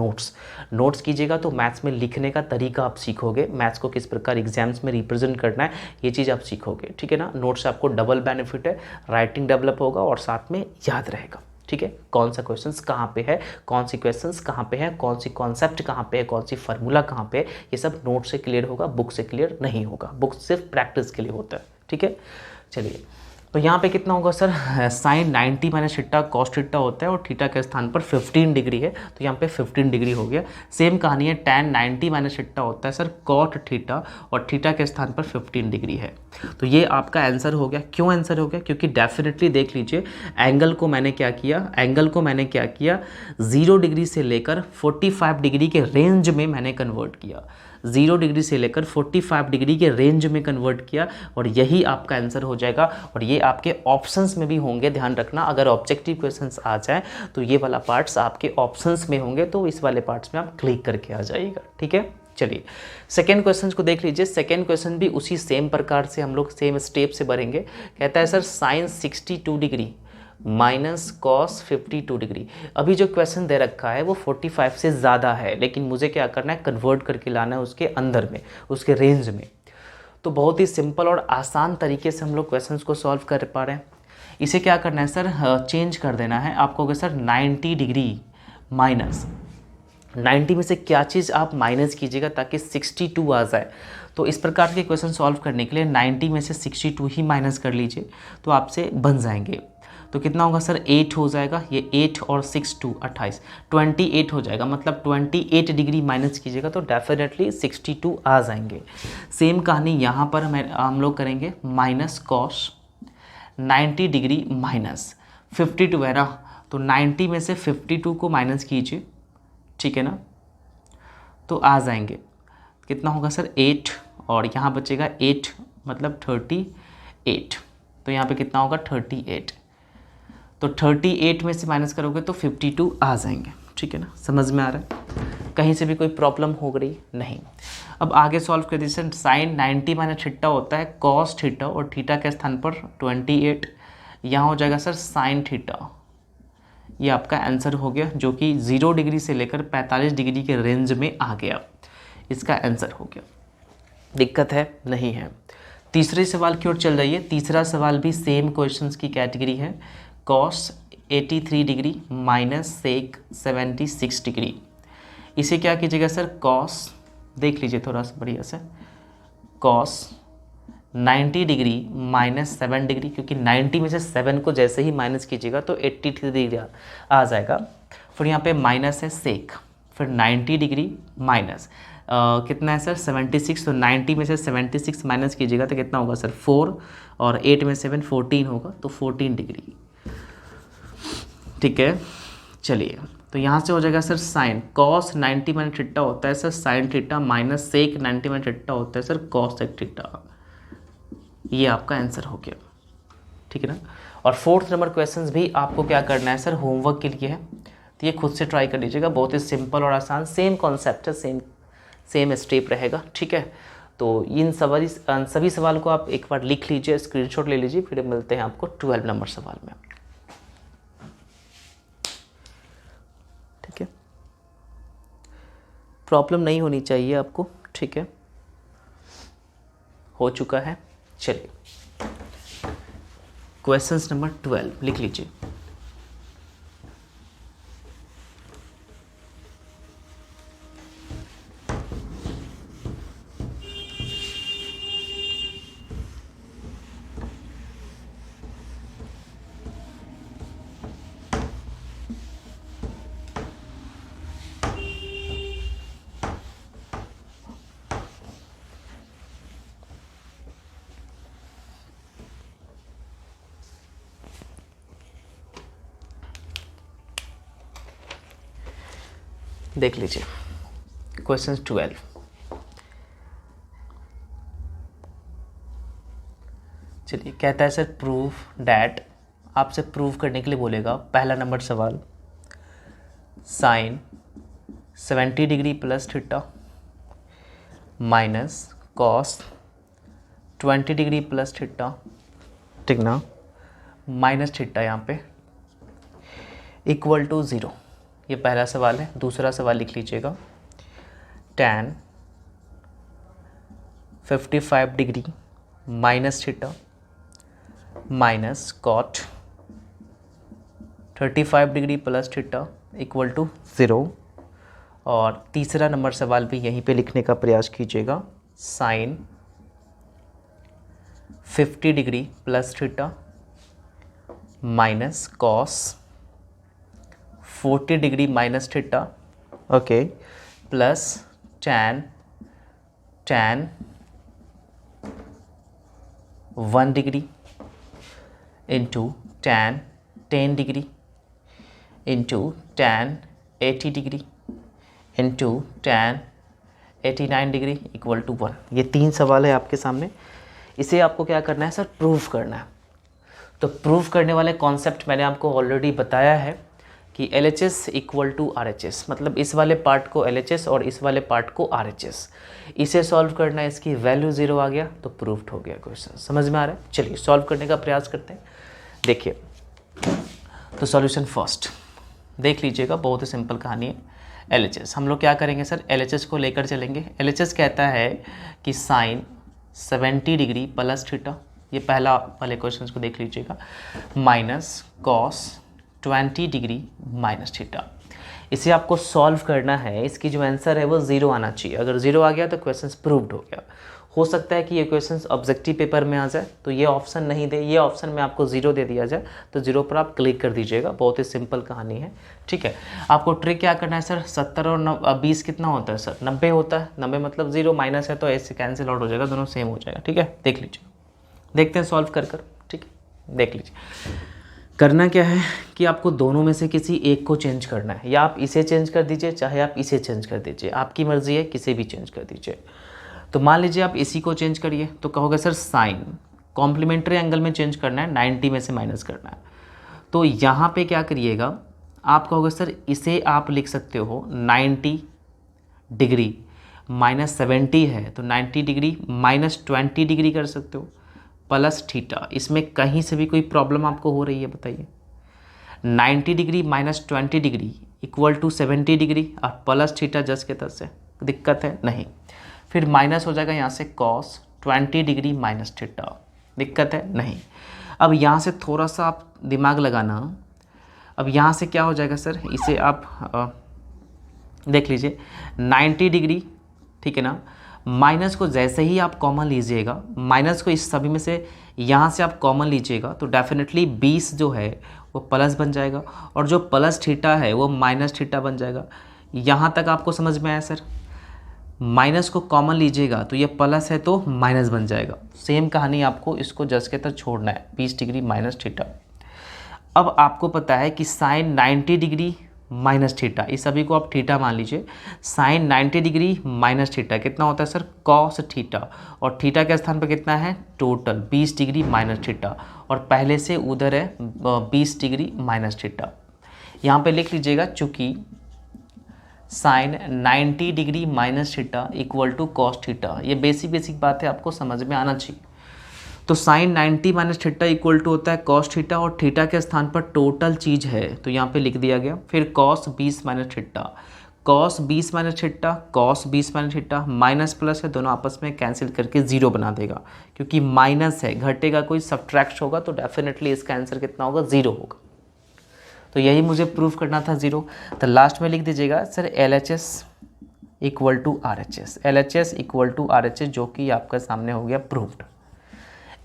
नोट्स कीजिएगा तो मैथ्स में लिखने का तरीका आप सीखोगे, मैथ्स को किस प्रकार एग्जाम्स में रिप्रेजेंट करना है ये चीज़ आप सीखोगे। ठीक है ना? नोट से आपको डबल बेनिफिट है, राइटिंग डेवलप होगा और साथ में याद रहेगा। ठीक है, कौन सा क्वेश्चंस कहाँ पे है, कौन सी क्वेश्चंस कहाँ पे है, कौन सी कॉन्सेप्ट कहाँ पे है, कौन सी फार्मूला कहाँ पे है, ये सब नोट से क्लियर होगा, बुक से क्लियर नहीं होगा। बुक सिर्फ प्रैक्टिस के लिए होता है। ठीक है, चलिए तो यहाँ पे कितना होगा sir, sine 90 minus theta cos theta होता है और थीटा के स्थान पर 15 डिग्री है, तो यहाँ पे 15 डिग्री हो गया। सेम कहानी है, tan 90 माइनस थीटा होता है सर कॉट थीटा और थीटा के स्थान पर 15 डिग्री है। तो ये आपका आंसर हो गया। क्यों आंसर हो गया? क्योंकि डेफिनेटली देख लीजिए, एंगल को मैंने क्या किया 0 डिग्री से लेकर 45 डिग्री के रेंज में मैंने कन्वर्ट किया। 0 डिग्री से लेकर 45 डिग्री के रेंज में कन्वर्ट किया और यही आपका आंसर हो जाएगा। और ये आपके ऑप्शंस में भी होंगे, ध्यान रखना। अगर ऑब्जेक्टिव क्वेश्चंस आ जाए तो ये वाला पार्ट्स आपके ऑप्शंस में होंगे, तो इस वाले पार्ट्स में आप क्लिक करके आ जाइएगा। ठीक है, चलिए सेकेंड क्वेश्चन को देख लीजिए। सेकेंड क्वेश्चन भी उसी सेम प्रकार से हम लोग सेम स्टेप से भरेंगे। कहता है sir sine 62 degree minus cos 52 degree. अभी जो क्वेश्चन दे रखा है वो 45 से ज़्यादा है, लेकिन मुझे क्या करना है, कन्वर्ट करके लाना है उसके अंदर में, उसके रेंज में। तो बहुत ही सिंपल और आसान तरीके से हम लोग क्वेश्चंस को सॉल्व कर पा रहे हैं। इसे क्या करना है सर, चेंज कर देना है आपको। अगर सर 90 डिग्री माइनस 90 में से क्या चीज़ आप माइनस कीजिएगा ताकि 62 आ जाए। तो इस प्रकार के क्वेश्चन सॉल्व करने के लिए 90 में से 62 ही माइनस कर लीजिए तो आपसे बन जाएंगे। तो कितना होगा सर 8 हो जाएगा, ये 8 और 6 2 28 28 हो जाएगा, मतलब 28 डिग्री माइनस कीजिएगा तो डेफिनेटली 62 आ जाएंगे। सेम कहानी यहाँ पर हम लोग करेंगे, माइनस कॉस 90 डिग्री माइनस 52 है ना, तो 90 में से 52 को माइनस कीजिए, ठीक है ना, तो आ जाएंगे, कितना होगा सर 8 और यहाँ बचेगा 8 मतलब 38, तो यहाँ पे कितना होगा 38, तो 38 में से माइनस करोगे तो 52 आ जाएंगे, ठीक है ना, समझ में आ रहा है, कहीं से भी कोई प्रॉब्लम हो गई नहीं। अब आगे सॉल्व कर दीजिए, साइन 90 माइनस थीटा होता है कॉस थीटा और थीटा के स्थान पर 28, यहाँ हो जाएगा सर साइन थीटा, ये आपका आंसर हो गया, जो कि 0 डिग्री से लेकर 45 डिग्री के रेंज में आ गया, इसका आंसर हो गया, दिक्कत है नहीं है। तीसरे सवाल की ओर चल रही है, तीसरा सवाल भी सेम क्वेश्चंस की कैटेगरी है, cos 83 degree minus sec 76 degree. इसे क्या कीजिएगा सर, कॉस देख लीजिए थोड़ा सा बढ़िया से, कॉस 90 डिग्री माइनस 7 डिग्री, क्योंकि 90 में से 7 को जैसे ही माइनस कीजिएगा तो 83 डिग्री आ जाएगा, फिर यहाँ पे माइनस है सेक, फिर 90 डिग्री माइनस कितना है सर 76, तो 90 में से 76 माइनस कीजिएगा तो कितना होगा सर 4 और 8 में 7 14 होगा, तो 14 डिग्री, ठीक है। चलिए तो यहाँ से हो जाएगा sir sine cos 90 minus theta होता है sir sine theta, minus sec 90 minus theta होता है सर कॉस सेक थीटा, ये आपका आंसर हो गया, ठीक है ना। और फोर्थ नंबर क्वेश्चंस भी आपको क्या करना है सर, होमवर्क के लिए है, तो ये खुद से ट्राई कर लीजिएगा, बहुत ही सिंपल और आसान, सेम कॉन्सेप्ट है, सेम स्टेप रहेगा, ठीक है। तो इन सभी सवाल को आप एक बार लिख लीजिए, स्क्रीनशॉट ले लीजिए, फिर मिलते हैं आपको 12 नंबर सवाल में, ठीक है। प्रॉब्लम नहीं होनी चाहिए आपको, ठीक है, हो चुका है। चलिए क्वेश्चंस नंबर 12 लिख लीजिए, देख लीजिए क्वेश्चन 12। चलिए कहता है सर प्रूफ डैट, आपसे प्रूफ करने के लिए बोलेगा, पहला नंबर सवाल, sine 70 degree plus theta minus cos 20 degree plus theta, ठीक ना, माइनस थीटा यहाँ पे इक्वल टू 0, ये पहला सवाल है। दूसरा सवाल लिख लीजिएगा, tan 55 degree minus theta minus cot 35 degree plus theta equal to 0। और तीसरा नंबर सवाल भी यहीं पे लिखने का प्रयास कीजिएगा, sine 50 degree plus theta minus cos 40 degree minus theta, okay, plus tan 1 degree into tan 10 degree into tan 80 degree into tan 89 degree equal to 1। ये 3 सवाल है आपके सामने, इसे आपको क्या करना है सर, प्रूफ करना है। तो प्रूफ करने वाले कॉन्सेप्ट मैंने आपको ऑलरेडी बताया है कि LHS इक्वल टू RHS, मतलब इस वाले पार्ट को LHS और इस वाले पार्ट को RHS, इसे सॉल्व करना है, इसकी वैल्यू 0 आ गया तो प्रूफ्ड हो गया क्वेश्चन, समझ में आ रहा है। चलिए सॉल्व करने का प्रयास करते हैं। देखिए तो सॉल्यूशन फर्स्ट देख लीजिएगा, बहुत ही सिंपल कहानी है। LHS हम लोग क्या करेंगे सर, LHS को लेकर चलेंगे। LHS कहता है कि साइन 70 डिग्री प्लस थीटा, ये पहला वाले क्वेश्चन को देख लीजिएगा, minus cos 20 degree minus theta. इसे आपको सॉल्व करना है, इसकी जो आंसर है वो 0 आना चाहिए, अगर 0 आ गया तो क्वेश्चन प्रूव्ड हो गया। हो सकता है कि ये क्वेश्चन ऑब्जेक्टिव पेपर में आ जाए तो ये ऑप्शन नहीं दे, ये ऑप्शन में आपको 0 दे दिया जाए तो 0 पर आप क्लिक कर दीजिएगा। बहुत ही सिंपल कहानी है, ठीक है। आपको ट्रिक क्या करना है सर, 70 और 20 कितना होता है सर, 90 होता है। 90 मतलब 0 माइनस है तो ऐसे कैंसिल आउट हो जाएगा, दोनों सेम हो जाएगा, ठीक है। देख लीजिए, देखते हैं सॉल्व कर, ठीक है। देख लीजिए करना क्या है कि आपको दोनों में से किसी एक को चेंज करना है, या आप इसे चेंज कर दीजिए चाहे आप इसे चेंज कर दीजिए, आपकी मर्जी है, किसे भी चेंज कर दीजिए। तो मान लीजिए आप इसी को चेंज करिए तो कहोगे सर साइन कॉम्प्लीमेंट्री एंगल में चेंज करना है, 90 में से माइनस करना है। तो यहाँ पे क्या करिएगा, आप कहोगे सर इसे आप लिख सकते हो 90 डिग्री माइनस 70 है तो 90 डिग्री माइनस 20 डिग्री कर सकते हो प्लस थीटा। इसमें कहीं से भी कोई प्रॉब्लम आपको हो रही है बताइए। 90 degree minus 20 degree equal to 70 degree और प्लस थीटा जस के तस से, दिक्कत है नहीं। फिर माइनस हो जाएगा यहाँ से कॉस 20 डिग्री माइनस थीटा, दिक्कत है नहीं। अब यहाँ से थोड़ा सा आप दिमाग लगाना, अब यहाँ से क्या हो जाएगा सर, इसे आप देख लीजिए 90 डिग्री, ठीक है ना। माइनस को जैसे ही आप कॉमन लीजिएगा, माइनस को इस सभी में से यहाँ से आप कॉमन लीजिएगा तो डेफिनेटली 20 जो है वो प्लस बन जाएगा और जो प्लस थीटा है वो माइनस थीटा बन जाएगा। यहाँ तक आपको समझ में आया सर। माइनस को कॉमन लीजिएगा तो ये प्लस है तो माइनस बन जाएगा। सेम कहानी आपको इसको जस के तरह छोड़ना है, 20 डिग्री माइनस थीटा। अब आपको पता है कि साइन 90 डिग्री माइनस थीटा, इस सभी को आप थीटा मान लीजिए। साइन 90 डिग्री माइनस थीटा कितना होता है सर, कॉस थीटा, और थीटा के स्थान पर कितना है टोटल 20 डिग्री माइनस थीटा, और पहले से उधर है 20 डिग्री माइनस थीटा। यहाँ पे लिख लीजिएगा चूँकि sine 90 degree minus theta equal to cos theta, ये बेसिक बात है, आपको समझ में आना चाहिए। तो sine 90 minus theta equal to होता है कॉस थीटा, और थीटा के स्थान पर टोटल चीज़ है तो यहाँ पे लिख दिया गया। फिर cos 20 minus theta, cos 20 minus theta, cos 20 minus theta, minus plus है दोनों आपस में कैंसिल करके 0 बना देगा, क्योंकि माइनस है, घटेगा कोई सब्ट्रैक्ट होगा तो डेफिनेटली इसका आंसर कितना होगा 0 होगा। तो यही मुझे प्रूफ करना था 0। तो लास्ट में लिख दीजिएगा sir LHS equal to RHS, LHS equal to RHS, जो कि आपका सामने हो गया प्रूफ्ड।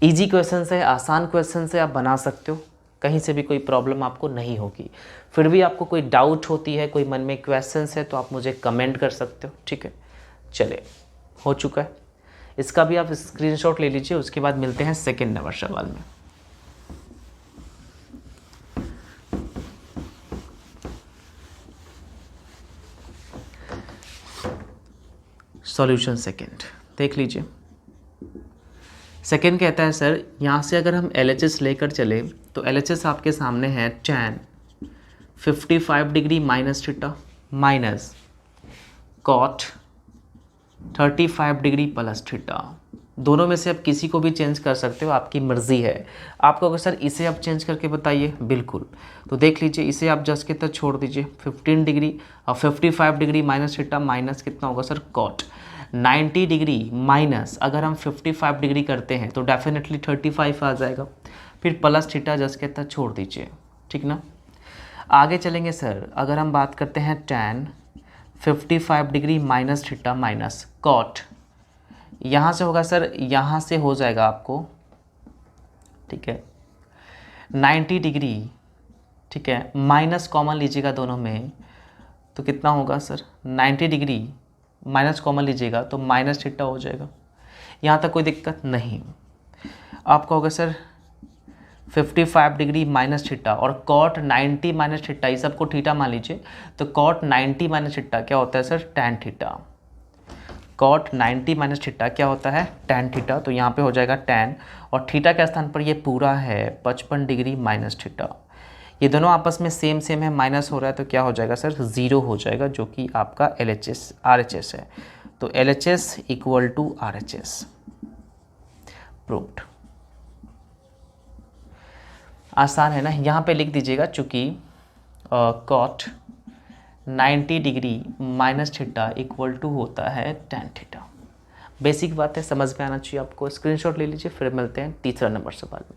इजी क्वेश्चन है, आसान क्वेश्चन से आप बना सकते हो, कहीं से भी कोई प्रॉब्लम आपको नहीं होगी। फिर भी आपको कोई डाउट होती है, कोई मन में क्वेश्चन है तो आप मुझे कमेंट कर सकते हो, ठीक है। चलिए हो चुका है, इसका भी आप स्क्रीनशॉट ले लीजिए। उसके बाद मिलते हैं सेकेंड नंबर सवाल में। सॉल्यूशन सेकेंड देख लीजिए। सेकेंड कहता है सर यहाँ से अगर हम LHS लेकर चले तो LHS आपके सामने है tan 55 degree minus theta minus cot 35 degree plus theta. दोनों में से आप किसी को भी चेंज कर सकते हो, आपकी मर्जी है। आपको अगर सर इसे आप चेंज करके बताइए, बिल्कुल। तो देख लीजिए इसे आप जस्ट के तक छोड़ दीजिए, 15 डिग्री और 55 डिग्री माइनस थीटा माइनस कितना होगा सर कॉट 90 डिग्री माइनस, अगर हम 55 डिग्री करते हैं तो डेफिनेटली 35 आ जाएगा। फिर प्लस थीटा जस्ट के तक छोड़ दीजिए, ठीक ना। आगे चलेंगे सर, अगर हम बात करते हैं tan 55 degree minus theta minus cot, यहाँ से होगा सर, यहाँ से हो जाएगा आपको, ठीक है 90 डिग्री, ठीक है, माइनस कॉमन लीजिएगा दोनों में तो कितना होगा सर 90 डिग्री माइनस कॉमन लीजिएगा तो माइनस थीटा हो जाएगा। यहाँ तक कोई दिक्कत नहीं। आपका होगा सर 55 डिग्री माइनस थीटा और कॉट 90 माइनस थीटा, इस सबको थीटा मान लीजिए। तो कॉट 90 माइनस थीटा क्या होता है sir tan theta, cot 90 minus theta क्या होता है tan थीटा। तो यहाँ पे हो जाएगा tan और थीटा के स्थान पर ये पूरा है 55 डिग्री माइनस थीटा। ये दोनों आपस में सेम है, माइनस हो रहा है तो क्या हो जाएगा सर 0 हो जाएगा, जो कि आपका RHS है। तो LHS equal to RHS proved. आसान है ना। यहाँ पे लिख दीजिएगा चूँकि cot 90 degree minus theta equal to होता है tan थीटा। बेसिक बात है, समझ में आना चाहिए आपको। स्क्रीनशॉट ले लीजिए, फिर मिलते हैं तीसरा नंबर सवाल में।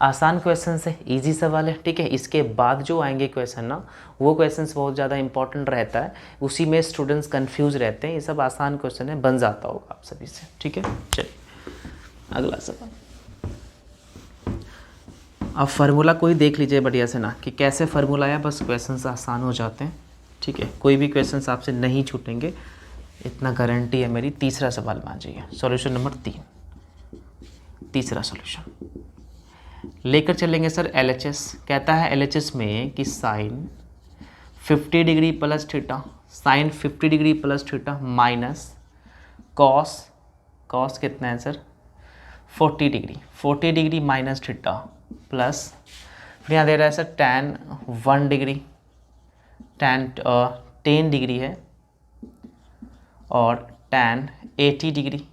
आसान क्वेश्चन है, इजी सवाल है, ठीक है। इसके बाद जो आएंगे क्वेश्चन ना, वो क्वेश्चंस बहुत ज़्यादा इंपॉर्टेंट रहता है, उसी में स्टूडेंट्स कंफ्यूज रहते हैं। ये सब आसान क्वेश्चन है, बन जाता होगा आप सभी से, ठीक है। चलिए अगला सवाल। अब फार्मूला कोई देख लीजिए बढ़िया से ना, कि कैसे फार्मूला आया, बस क्वेश्चंस आसान हो जाते हैं, ठीक है। कोई भी क्वेश्चंस आपसे नहीं छूटेंगे, इतना गारंटी है मेरी। तीसरा सवाल मान जाइए, सॉल्यूशन नंबर 3, तीसरा सॉल्यूशन लेकर चलेंगे सर। LHS कहता है LHS में कि sine 50 degree plus theta, sine 50 degree plus theta minus cos, cos कितना है sir 40 degree, 40 degree minus theta plus, फिर यहाँ दे रहा है sir tan 1 degree, tan 10 degree है, और tan 80 डिग्री,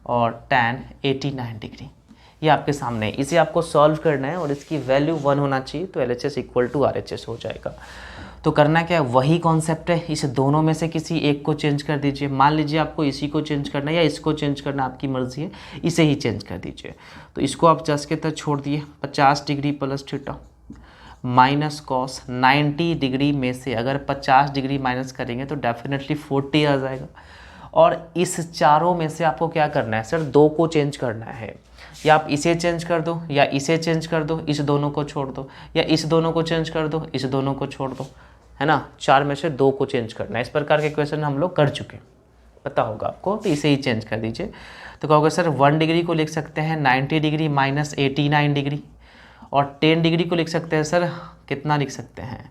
और tan 89 डिग्री। ये आपके सामने है, इसे आपको सॉल्व करना है और इसकी वैल्यू 1 होना चाहिए, तो LHS इक्वल टू RHS हो जाएगा। तो करना क्या है, वही कॉन्सेप्ट है, इस दोनों में से किसी एक को चेंज कर दीजिए। मान लीजिए आपको इसी को चेंज करना है या इसको चेंज करना, आपकी मर्जी है, इसे ही चेंज कर दीजिए। तो इसको आप जस्ट के तक छोड़ दिए, 50 degree plus theta minus cos 90 degree में से अगर 50 डिग्री माइनस करेंगे तो डेफिनेटली 40 आ जाएगा। और इस चारों में से आपको क्या करना है सर, 2 को चेंज करना है, या आप इसे चेंज कर दो या इसे चेंज कर दो, इस दोनों को छोड़ दो, या इस दोनों को चेंज कर दो, इस दोनों को छोड़ दो, है ना। 4 में से 2 को चेंज करना है। इस प्रकार के क्वेश्चन हम लोग कर चुके, पता होगा आपको, तो इसे ही चेंज कर दीजिए। तो कहोगे सर 1 डिग्री को लिख सकते हैं 90 डिग्री माइनस 89 डिग्री, और 10 डिग्री को लिख सकते हैं सर, कितना लिख सकते हैं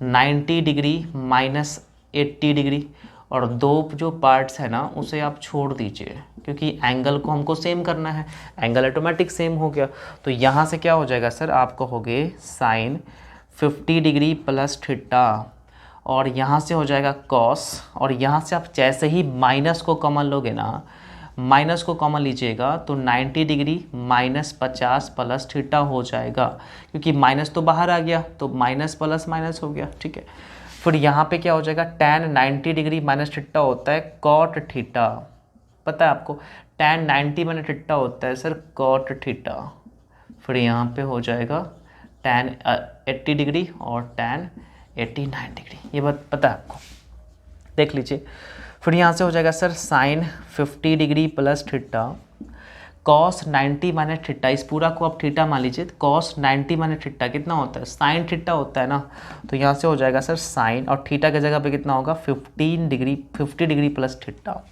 90 डिग्री माइनस 80 डिग्री, और 2 जो पार्ट्स है ना उसे आप छोड़ दीजिए, क्योंकि एंगल को हमको सेम करना है, एंगल ऑटोमेटिक सेम हो गया। तो यहाँ से क्या हो जाएगा सर, आप कहोगे साइन 50 डिग्री प्लस थीटा, और यहाँ से हो जाएगा कॉस, और यहाँ से आप जैसे ही माइनस को कॉमन लोगे ना, माइनस को कॉमन लीजिएगा तो 90 डिग्री माइनस 50 प्लस थीटा हो जाएगा, क्योंकि माइनस तो बाहर आ गया तो माइनस प्लस माइनस हो गया, ठीक है। फिर यहाँ पे क्या हो जाएगा, tan 90 डिग्री माइनस थीटा होता है कॉट थीटा, पता है आपको, tan 90 माइनस थीटा होता है सर कॉट थीटा। फिर यहाँ पे हो जाएगा tan 80 डिग्री और tan 89 डिग्री, ये बात पता है आपको, देख लीजिए। फिर यहाँ से हो जाएगा sir sine 50 degree plus theta cos 90 minus theta, इस पूरा को आप थीटा मान लीजिए, कॉस 90 माइनस थीटा कितना होता है, साइन थीटा होता है ना। तो यहाँ से हो जाएगा सर साइन, और थीटा की जगह पे कितना होगा 50 डिग्री प्लस थीटा।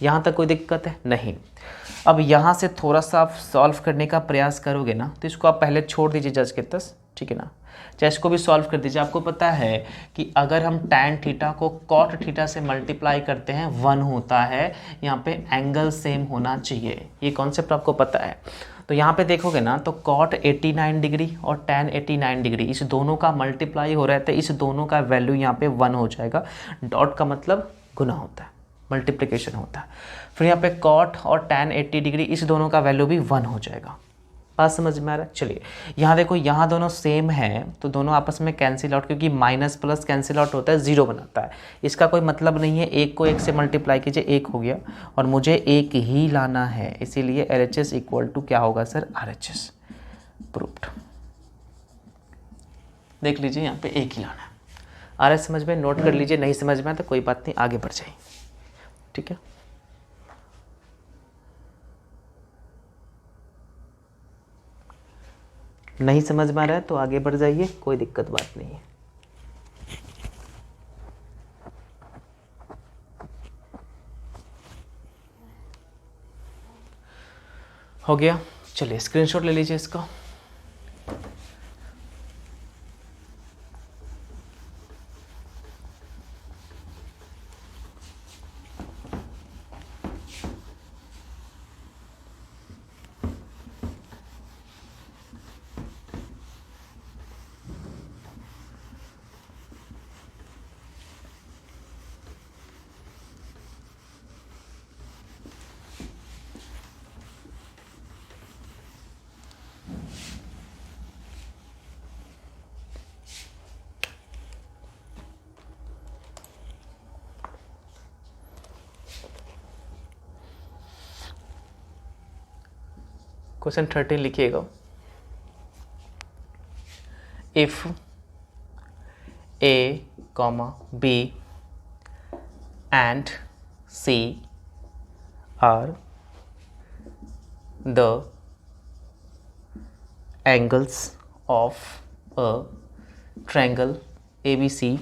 यहाँ तक कोई दिक्कत है नहीं। अब यहाँ से थोड़ा सा आप सॉल्व करने का प्रयास करोगे ना, तो इसको आप पहले छोड़ दीजिए जज के तस, ठीक है ना, चाहे इसको भी सॉल्व कर दीजिए। आपको पता है कि अगर हम tan थीटा को cot थीटा से मल्टीप्लाई करते हैं 1 होता है, यहाँ पे एंगल सेम होना चाहिए, ये कॉन्सेप्ट आपको पता है। तो यहाँ पे देखोगे ना तो cot 89 डिग्री और tan 89 डिग्री, इस दोनों का मल्टीप्लाई हो रहा है, तो इस दोनों का वैल्यू यहाँ पे 1 हो जाएगा। डॉट का मतलब गुना होता है, मल्टीप्लिकेशन होता है। फिर यहाँ पे cot और tan 80 डिग्री, इस दोनों का वैल्यू भी 1 हो जाएगा। बात समझ में आ रहा है। चलिए यहाँ देखो, यहाँ दोनों सेम है तो दोनों आपस में कैंसिल आउट, क्योंकि माइनस प्लस कैंसिल आउट होता है, 0 बनाता है, इसका कोई मतलब नहीं है। एक को एक से मल्टीप्लाई कीजिए, 1 हो गया, और मुझे एक ही लाना है, इसीलिए LHS इक्वल टू क्या होगा सर, RHS प्रूव्ड। देख लीजिए यहाँ पे एक ही लाना है। RHS समझ में, नोट कर लीजिए, नहीं समझ में तो कोई बात नहीं, आगे बढ़ जाइए, ठीक है। नहीं समझ में आ रहा है तो आगे बढ़ जाइए, कोई दिक्कत बात नहीं है। हो गया, चलिए स्क्रीनशॉट ले लीजिए इसका। क्वेश्चन 13 लिखिएगा। If A, B and C are the angles of a triangle ABC,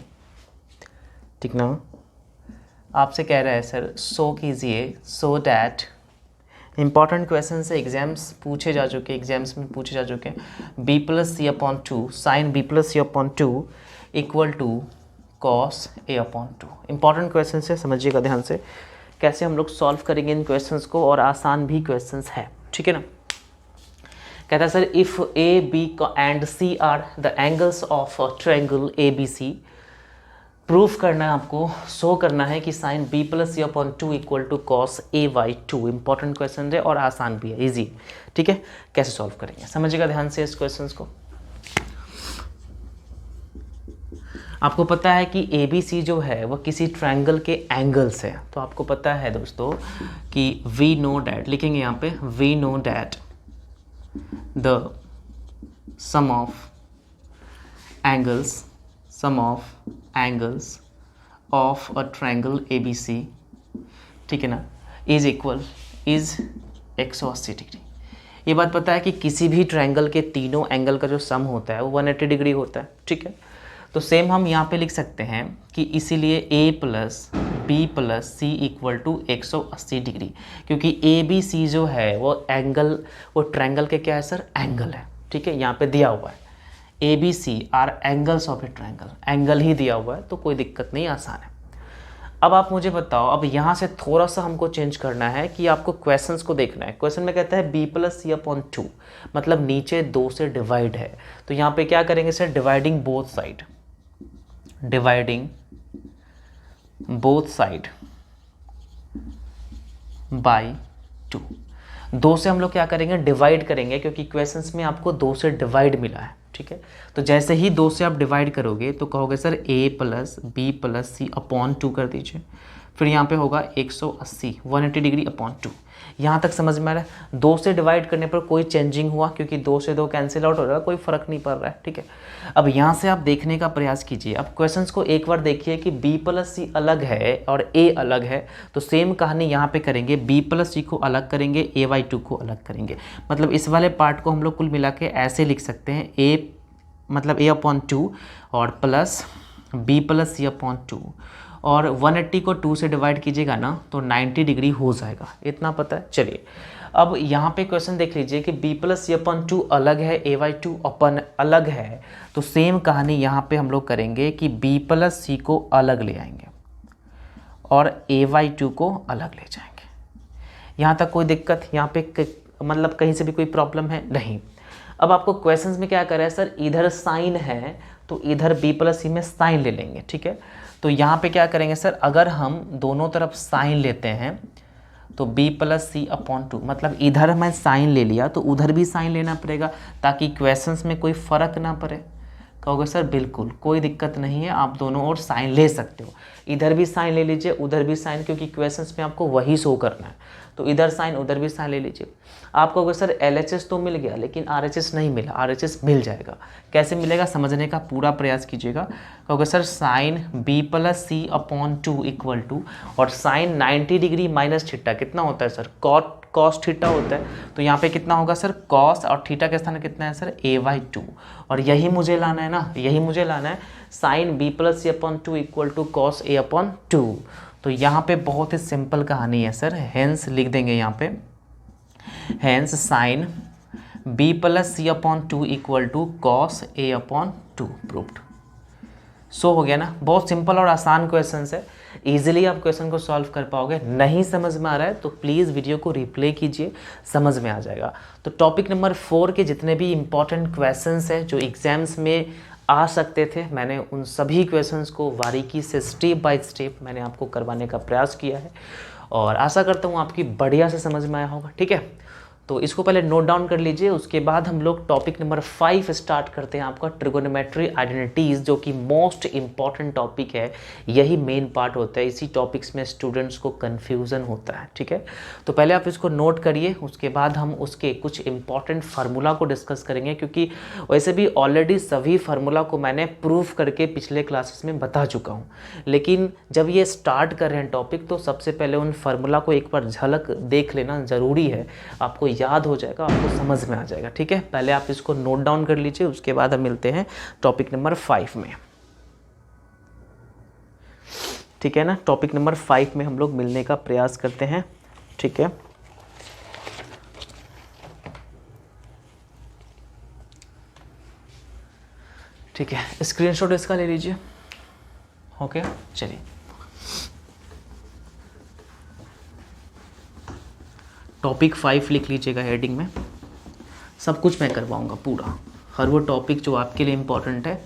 ठीक ना। आपसे कह रहा है सर सो कीजिए सो डैट, इंपॉर्टेंट क्वेश्चन से एग्जाम्स में पूछे जा चुके हैं। B plus C upon two sine B plus C upon two equal to cos A upon two. Important question से समझिएगा ध्यान से कैसे हम लोग सॉल्व करेंगे इन क्वेश्चंस को, और आसान भी क्वेश्चंस है, ठीक है ना। कहता है sir if A B and C are the angles of triangle A B C, proof करना है आपको, शो करना है कि sine B plus C upon two equal to cos A by two. Important question है और आसान भी है, इजी, ठीक है। कैसे सॉल्व करेंगे समझिएगा ध्यान से इस क्वेश्चन को। आपको पता है कि ए बी सी जो है वह किसी ट्रायंगल के एंगल्स है, तो आपको पता है दोस्तों कि वी नो डैट, लिखेंगे यहाँ पे we know that the sum of angles of a triangle A B C, ठीक है ना, इज 180 डिग्री। ये बात पता है कि किसी भी ट्रायंगल के तीनों एंगल का जो सम होता है वो 180 डिग्री होता है, ठीक है। तो सेम हम यहाँ पे लिख सकते हैं कि इसीलिए a plus B plus C equal to 180 degree, क्योंकि ए बी सी जो है वो एंगल, वो ट्रायंगल के क्या है सर, एंगल है, ठीक है। यहाँ पे दिया हुआ है A B C are angles of a triangle, angle ही दिया हुआ है, तो कोई दिक्कत नहीं, आसान है। अब आप मुझे बताओ, अब यहाँ से थोड़ा सा हमको चेंज करना है कि आपको क्वेश्चंस को देखना है। क्वेश्चन में कहता है b plus C upon to, मतलब नीचे 2 से डिवाइड है, तो यहाँ पे क्या करेंगे sir, dividing both side by 2। 2 से हम लोग क्या करेंगे, डिवाइड करेंगे, क्योंकि क्वेश्चंस में आपको 2 से डिवाइड मिला है, ठीक है। तो जैसे ही 2 से आप डिवाइड करोगे तो कहोगे sir a plus B plus C upon 2 कर दीजिए, फिर यहाँ पे होगा 180 डिग्री अपॉन 2। यहाँ तक समझ में आ रहा है। 2 से डिवाइड करने पर कोई चेंजिंग हुआ, क्योंकि 2 से 2 कैंसिल आउट हो रहा है, कोई फर्क नहीं पड़ रहा है, ठीक है। अब यहाँ से आप देखने का प्रयास कीजिए, अब क्वेश्चंस को एक बार देखिए कि b प्लस सी अलग है और a अलग है, तो सेम कहानी यहाँ पे करेंगे, b प्लस सी को अलग करेंगे, a बाई 2 को अलग करेंगे। मतलब इस वाले पार्ट को हम लोग कुल मिला के ऐसे लिख सकते हैं, a मतलब a अपॉन 2 और plus b plus C upon 2, और 180 को 2 से डिवाइड कीजिएगा ना तो 90 डिग्री हो जाएगा, इतना पता है। चलिए अब यहाँ पे क्वेश्चन देख लीजिए कि b प्लस सी अपॉन 2 अलग है, a बाई 2 अपन अलग है, तो सेम कहानी यहाँ पे हम लोग करेंगे कि b प्लस सी को अलग ले आएंगे और a बाई 2 को अलग ले जाएंगे। यहाँ तक कोई दिक्कत, यहाँ पे मतलब कहीं से भी कोई प्रॉब्लम है नहीं। अब आपको क्वेश्चंस में क्या कर रहा है सर, इधर साइन है तो इधर b प्लस सी में साइन ले लेंगे, ठीक है। तो यहाँ पे क्या करेंगे सर, अगर हम दोनों तरफ साइन लेते हैं तो b प्लस सी अपॉन 2, मतलब इधर मैं साइन ले लिया तो उधर भी साइन लेना पड़ेगा, ताकि क्वेश्चंस में कोई फ़र्क ना पड़े। कहोगे सर बिल्कुल कोई दिक्कत नहीं है, आप दोनों ओर साइन ले सकते हो, इधर भी साइन ले लीजिए उधर भी साइन, क्योंकि क्वेश्चंस में आपको वही शो करना है, तो इधर साइन उधर भी साइन ले लीजिए। आप कहोगे सर LHS तो मिल गया लेकिन RHS नहीं मिला, RHS मिल जाएगा, कैसे मिलेगा समझने का पूरा प्रयास कीजिएगा। कहोगे sir sine b plus C upon 2 equal to, और साइन 90 डिग्री माइनस थीटा कितना होता है सर, कॉस थीटा होता है, तो यहाँ पे कितना होगा सर, कॉस और थीटा के स्थान कितना है सर, a बाई 2, और यही मुझे लाना है ना, यही मुझे लाना है, sine b plus C upon 2 equal to cos a upon 2। तो यहाँ पे बहुत ही सिंपल कहानी है सर, हेंस लिख देंगे यहाँ पे, hence sine b plus C upon 2 equal to cos a upon 2 proved. So हो गया ना, बहुत सिंपल और आसान क्वेश्चन है, इजीली आप क्वेश्चन को सॉल्व कर पाओगे। नहीं समझ में आ रहा है तो प्लीज़ वीडियो को रिप्ले कीजिए, समझ में आ जाएगा। तो टॉपिक नंबर 4 के जितने भी इंपॉर्टेंट क्वेश्चंस हैं जो एग्जाम्स में आ सकते थे, मैंने उन सभी क्वेश्चंस को बारीकी से स्टेप बाय स्टेप मैंने आपको करवाने का प्रयास किया है, और आशा करता हूँ आपकी बढ़िया से समझ में आया होगा, ठीक है। तो इसको पहले नोट डाउन कर लीजिए। उसके बाद हम लोग टॉपिक नंबर 5 स्टार्ट करते हैं आपका ट्रिगोनोमेट्री आइडेंटिटीज़, जो कि मोस्ट इंपॉर्टेंट टॉपिक है। यही मेन पार्ट होता है, इसी टॉपिक्स में स्टूडेंट्स को कन्फ्यूज़न होता है। ठीक है, तो पहले आप इसको नोट करिए, उसके बाद हम उसके कुछ इंपॉर्टेंट फार्मूला को डिस्कस करेंगे, क्योंकि वैसे भी ऑलरेडी सभी फार्मूला को मैंने प्रूफ करके पिछले क्लासेस में बता चुका हूँ, लेकिन जब ये स्टार्ट कर रहे हैं टॉपिक तो सबसे पहले उन फार्मूला को एक बार झलक देख लेना ज़रूरी है। आपको याद हो जाएगा, आपको समझ में आ जाएगा। ठीक है, पहले आप इसको नोट डाउन कर लीजिए, उसके बाद हम मिलते हैं टॉपिक नंबर 5 में। ठीक है ना, टॉपिक नंबर 5 में हम लोग मिलने का प्रयास करते हैं। ठीक है, ठीक है, स्क्रीनशॉट इसका ले लीजिए। ओके, चलिए टॉपिक 5 लिख लीजिएगा हेडिंग में। सब कुछ मैं करवाऊंगा पूरा, हर वो टॉपिक जो आपके लिए इम्पोर्टेंट है।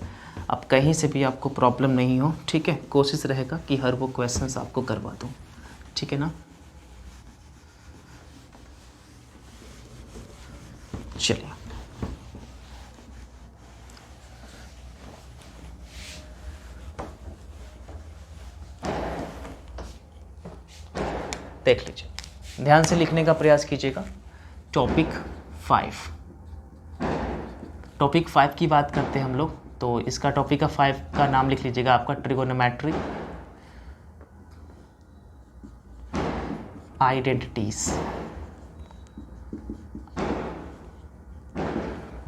अब कहीं से भी आपको प्रॉब्लम नहीं हो, ठीक है। कोशिश रहेगा कि हर वो क्वेश्चंस आपको करवा दूँ, ठीक है ना। चलिए, देख लीजिए, ध्यान से लिखने का प्रयास कीजिएगा। टॉपिक 5 की बात करते हैं हम लोग, तो इसका टॉपिक का 5 का नाम लिख लीजिएगा आपका trigonometry identities.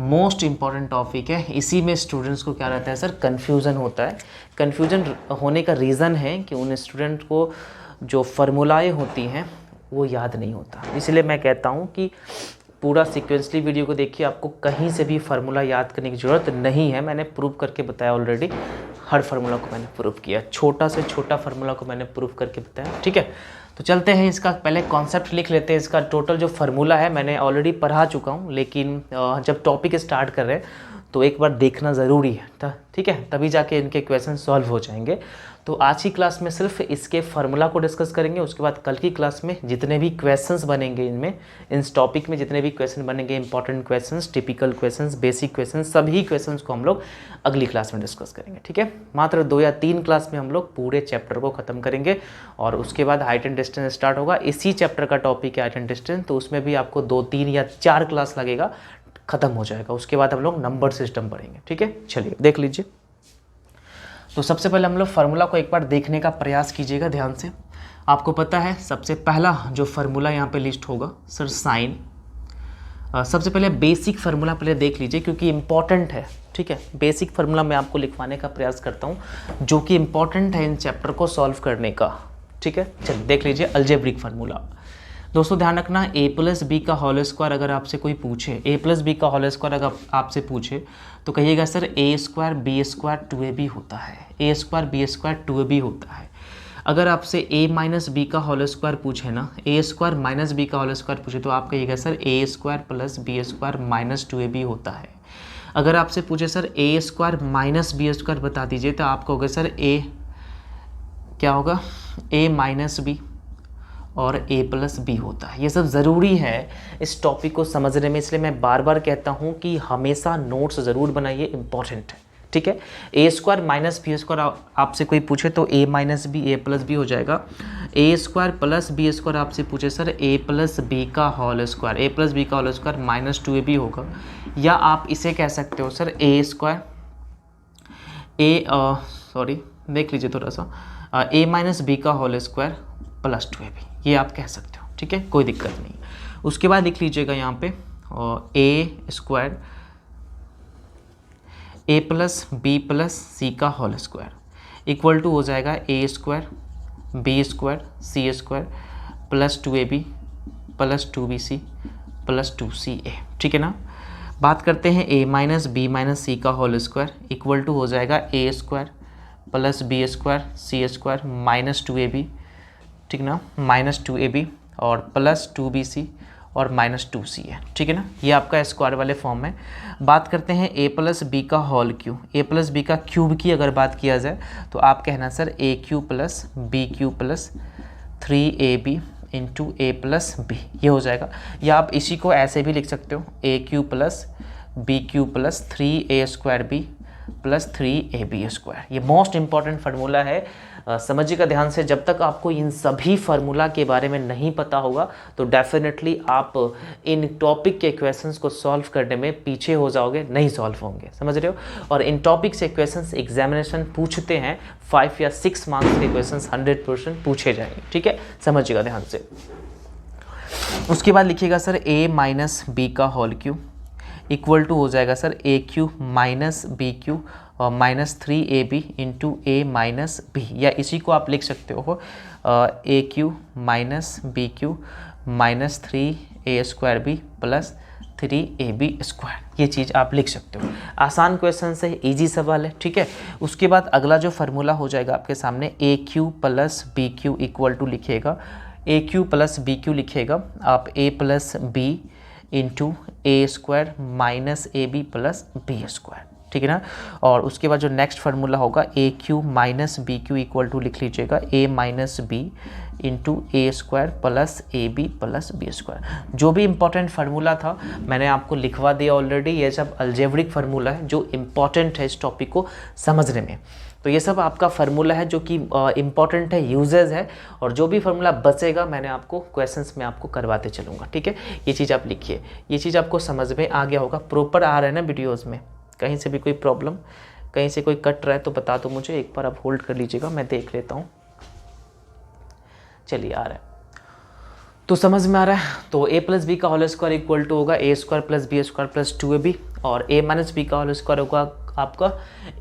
Most important topic है, इसी में स्टूडेंट्स को क्या रहता है सर, कन्फ्यूज़न होता है। कन्फ्यूज़न होने का रीज़न है कि उन स्टूडेंट को जो फार्मूलाएँ होती हैं वो याद नहीं होता। इसलिए मैं कहता हूँ कि पूरा सीक्वेंसली वीडियो को देखिए, आपको कहीं से भी फार्मूला याद करने की ज़रूरत नहीं है। मैंने प्रूव करके बताया ऑलरेडी, हर फार्मूला को मैंने प्रूव किया, छोटा से छोटा फार्मूला को मैंने प्रूव करके बताया। ठीक है, तो चलते हैं, इसका पहले कॉन्सेप्ट लिख लेते हैं। इसका टोटल जो फार्मूला है मैंने ऑलरेडी पढ़ा चुका हूँ, लेकिन जब टॉपिक स्टार्ट कर रहे हैं तो एक बार देखना ज़रूरी है, ठीक है, तभी जाके इनके क्वेश्चन सॉल्व हो जाएंगे। तो आज की क्लास में सिर्फ इसके फार्मूला को डिस्कस करेंगे। उसके बाद कल की क्लास में जितने भी क्वेश्चंस बनेंगे इनमें, इस टॉपिक में जितने भी क्वेश्चन बनेंगे, important questions, typical questions, basic questions, सभी क्वेश्चंस को हम लोग अगली क्लास में डिस्कस करेंगे। ठीक है, मात्र 2 या 3 क्लास में हम लोग पूरे चैप्टर को ख़त्म करेंगे और उसके बाद हाइट एंड डिस्टेंस स्टार्ट होगा। इसी चैप्टर का टॉपिक है हाइट एंड डिस्टेंस, तो उसमें भी आपको 2, 3 या 4 क्लास लगेगा, ख़त्म हो जाएगा। उसके बाद हम लोग नंबर सिस्टम पढ़ेंगे। ठीक है, चलिए देख लीजिए। तो सबसे पहले हम लोग फार्मूला को एक बार देखने का प्रयास कीजिएगा ध्यान से। आपको पता है सबसे पहला जो फार्मूला यहाँ पे लिस्ट होगा सर, साइन। सबसे पहले बेसिक फार्मूला पहले देख लीजिए, क्योंकि इम्पॉर्टेंट है। ठीक है, बेसिक फार्मूला मैं आपको लिखवाने का प्रयास करता हूँ, जो कि इम्पॉर्टेंट है इन चैप्टर को सॉल्व करने का। ठीक है, चलिए देख लीजिए अलजेब्रिक फार्मूला। दोस्तों ध्यान रखना, a + b का होल स्क्वायर अगर आपसे कोई पूछे, a + b का होल स्क्वायर अगर आपसे पूछे तो कहिएगा सर a² b² 2ab होता है, a² b² 2ab होता है। अगर आपसे a - b का होल स्क्वायर पूछे ना, a² - b का होल स्क्वायर पूछे तो आप कहिएगा सर a² + b² - 2ab होता है। अगर आपसे पूछे सर a² - b² बता दीजिए तो आप कहोगे सर a क्या होगा, a - b और a + b होता है। ये सब ज़रूरी है इस टॉपिक को समझने में, इसलिए मैं बार बार कहता हूँ कि हमेशा नोट्स ज़रूर बनाइए, इम्पॉर्टेंट है। ठीक है, a² - b² आपसे कोई पूछे तो a - b a + b हो जाएगा। a² + b² आपसे पूछे सर a + b का होल स्क्वायर, a + b का होल स्क्वायर -2ab होगा। या आप इसे कह सकते हो सर देख लीजिए थोड़ा सा, a - b का होल स्क्वायर +2ab, ये आप कह सकते हो। ठीक है, कोई दिक्कत नहीं। उसके बाद लिख लीजिएगा यहाँ पे a² a + b + c का होल स्क्वायर इक्वल टू हो जाएगा a² b² c² +2ab + 2bc + 2ca। ठीक है ना, बात करते हैं a - b - c का होल स्क्वायर इक्वल टू हो जाएगा a² + b² c² -2ab, ठीक ना, -2ab और +2bc और -2ca। ठीक है ना, ये आपका स्क्वायर वाले फॉर्म में। बात करते हैं a + b का होल क्यूब, a + b का क्यूब की अगर बात किया जाए तो आप कहना sir a³ + b³ + 3ab into A plus B, ये हो जाएगा। या आप इसी को ऐसे भी लिख सकते हो, A cube plus B cube plus 3a² B plus 3ab²। ये मोस्ट इंपॉर्टेंट फार्मूला है, समझिएगा ध्यान से। जब तक आपको इन सभी फार्मूला के बारे में नहीं पता होगा तो डेफिनेटली आप इन टॉपिक के क्वेश्चंस को सॉल्व करने में पीछे हो जाओगे, नहीं सॉल्व होंगे, समझ रहे हो। और इन टॉपिक से क्वेश्चंस एग्जामिनेशन पूछते हैं, 5 या 6 मार्क्स के क्वेश्चंस 100% पूछे जाएंगे, ठीक है, समझिएगा ध्यान से। उसके बाद लिखिएगा सर a माइनस बी का होल क्यूब इक्वल टू हो जाएगा sir A cube minus B cube और minus 3ab into A minus B, या इसी को आप लिख सकते हो A cube minus B cube minus 3a² B plus 3ab²। ये चीज़ आप लिख सकते हो। आसान क्वेश्चन है, इजी सवाल है, ठीक है। उसके बाद अगला जो फार्मूला हो जाएगा आपके सामने, A cube plus B cube equal to लिखिएगा, A cube plus B cube लिखिएगा आप A plus B into a² minus ab plus b², ठीक है ना। और उसके बाद जो नेक्स्ट फार्मूला होगा A cube minus B cube equal to लिख लीजिएगा a minus B into a² plus ab plus b²। जो भी इंपॉर्टेंट फार्मूला था मैंने आपको लिखवा दिया ऑलरेडी। ये सब अलजेब्रिक फार्मूला है जो इम्पॉर्टेंट है इस टॉपिक को समझने में। तो ये सब आपका फार्मूला है जो कि इम्पॉर्टेंट है, यूजेज है, और जो भी फार्मूला बचेगा मैंने आपको क्वेश्चंस में आपको करवाते चलूँगा, ठीक है। ये चीज़ आप लिखिए, ये चीज़ आपको समझ में आ गया होगा, प्रॉपर आ रहा है ना वीडियोज़ में। कहीं से भी कोई प्रॉब्लम, कहीं से कोई कट रहा है तो बता दो मुझे, एक बार आप होल्ड कर लीजिएगा, मैं देख लेता हूँ। चलिए आ रहा है तो समझ में आ रहा है। तो a प्लस बी का होल स्क्वायर इक्वल टू होगा a² plus b² plus 2ab, और a माइनस बी का होल स्क्वायर होगा आपका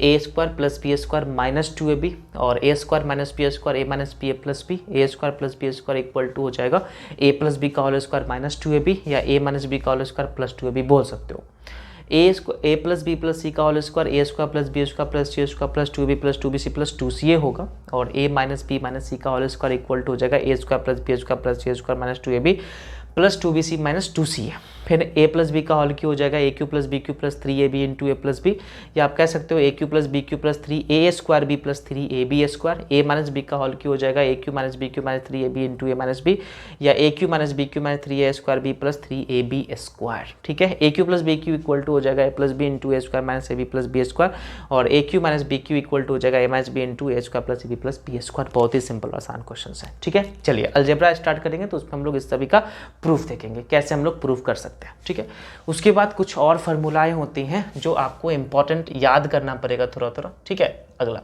a² plus b² minus 2ab, और a² minus b² a minus B plus B, a² plus b² equal to हो जाएगा a plus B का whole square minus 2ab, या a minus B का whole square plus 2ab बोल सकते हो। a plus B plus C का whole square a² plus b² plus c² plus 2ab plus 2bc plus 2ca होगा, और a minus B minus C का whole square equal to हो जाएगा a² plus b² plus c² minus 2ab plus 2bc minus 2ca। फिर a plus B का whole cube हो जाएगा A cube plus B cube plus 3ab into A plus B, या आप कह सकते हो A cube plus B cube plus 3a² B plus 3ab²। a minus B का होल क्यू हो जाएगा A cube minus B cube minus 3ab into A minus B, या A cube minus B cube minus 3a² B plus 3ab², ठीक है। A cube plus B cube equal to हो जाएगा A plus B into a² minus ab plus b², और A cube minus B cube equal to हो जाएगा A minus B into a² plus ab plus b²। बहुत ही simple आसान question है, ठीक है। चलिए अलजेब्रा स्टार्ट करेंगे तो उसमें हम लोग इस सभी का प्रूफ देखेंगे, कैसे हम लोग प्रूफ कर सकते हैं, ठीक है। उसके बाद कुछ और फार्मूलाएं होती हैं जो आपको इंपॉर्टेंट याद करना पड़ेगा थोड़ा थोड़ा, ठीक है। अगला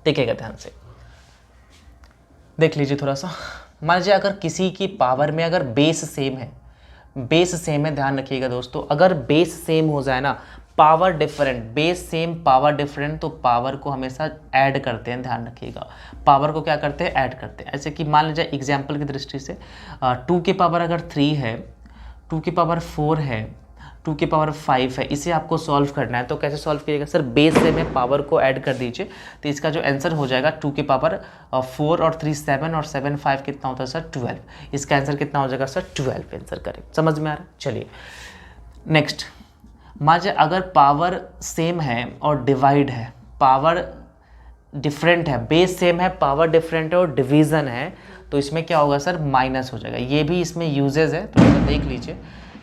देखिएगा ध्यान से, देख लीजिए थोड़ा सा। मान लीजिए अगर किसी की पावर में अगर बेस सेम है, बेस सेम है, ध्यान रखिएगा दोस्तों, अगर बेस सेम हो जाए ना, power different, base same power different, तो पावर को हमेशा ऐड करते हैं, ध्यान रखिएगा। पावर को क्या करते हैं, ऐड करते हैं। ऐसे कि मान लीजिए एग्जाम्पल की दृष्टि से 2 की पावर अगर 3 है, 2 की पावर 4 है, 2 की पावर 5 है, इसे आपको सॉल्व करना है। तो कैसे सॉल्व कीजिएगा सर, बेस से में पावर को ऐड कर दीजिए, तो इसका जो आंसर हो जाएगा 2 की पावर 4 और 3 7 और 7 5 कितना होता है सर 12। इसका आंसर कितना हो जाएगा सर 12 आंसर करेक्ट। समझ में आ रहा है। चलिए नेक्स्ट, मान लीजिए अगर पावर सेम है और डिवाइड है, पावर डिफरेंट है, बेस सेम है, पावर डिफरेंट है और डिवीज़न है, तो इसमें क्या होगा सर, माइनस हो जाएगा। ये भी इसमें यूजेज है, तो देख लीजिए।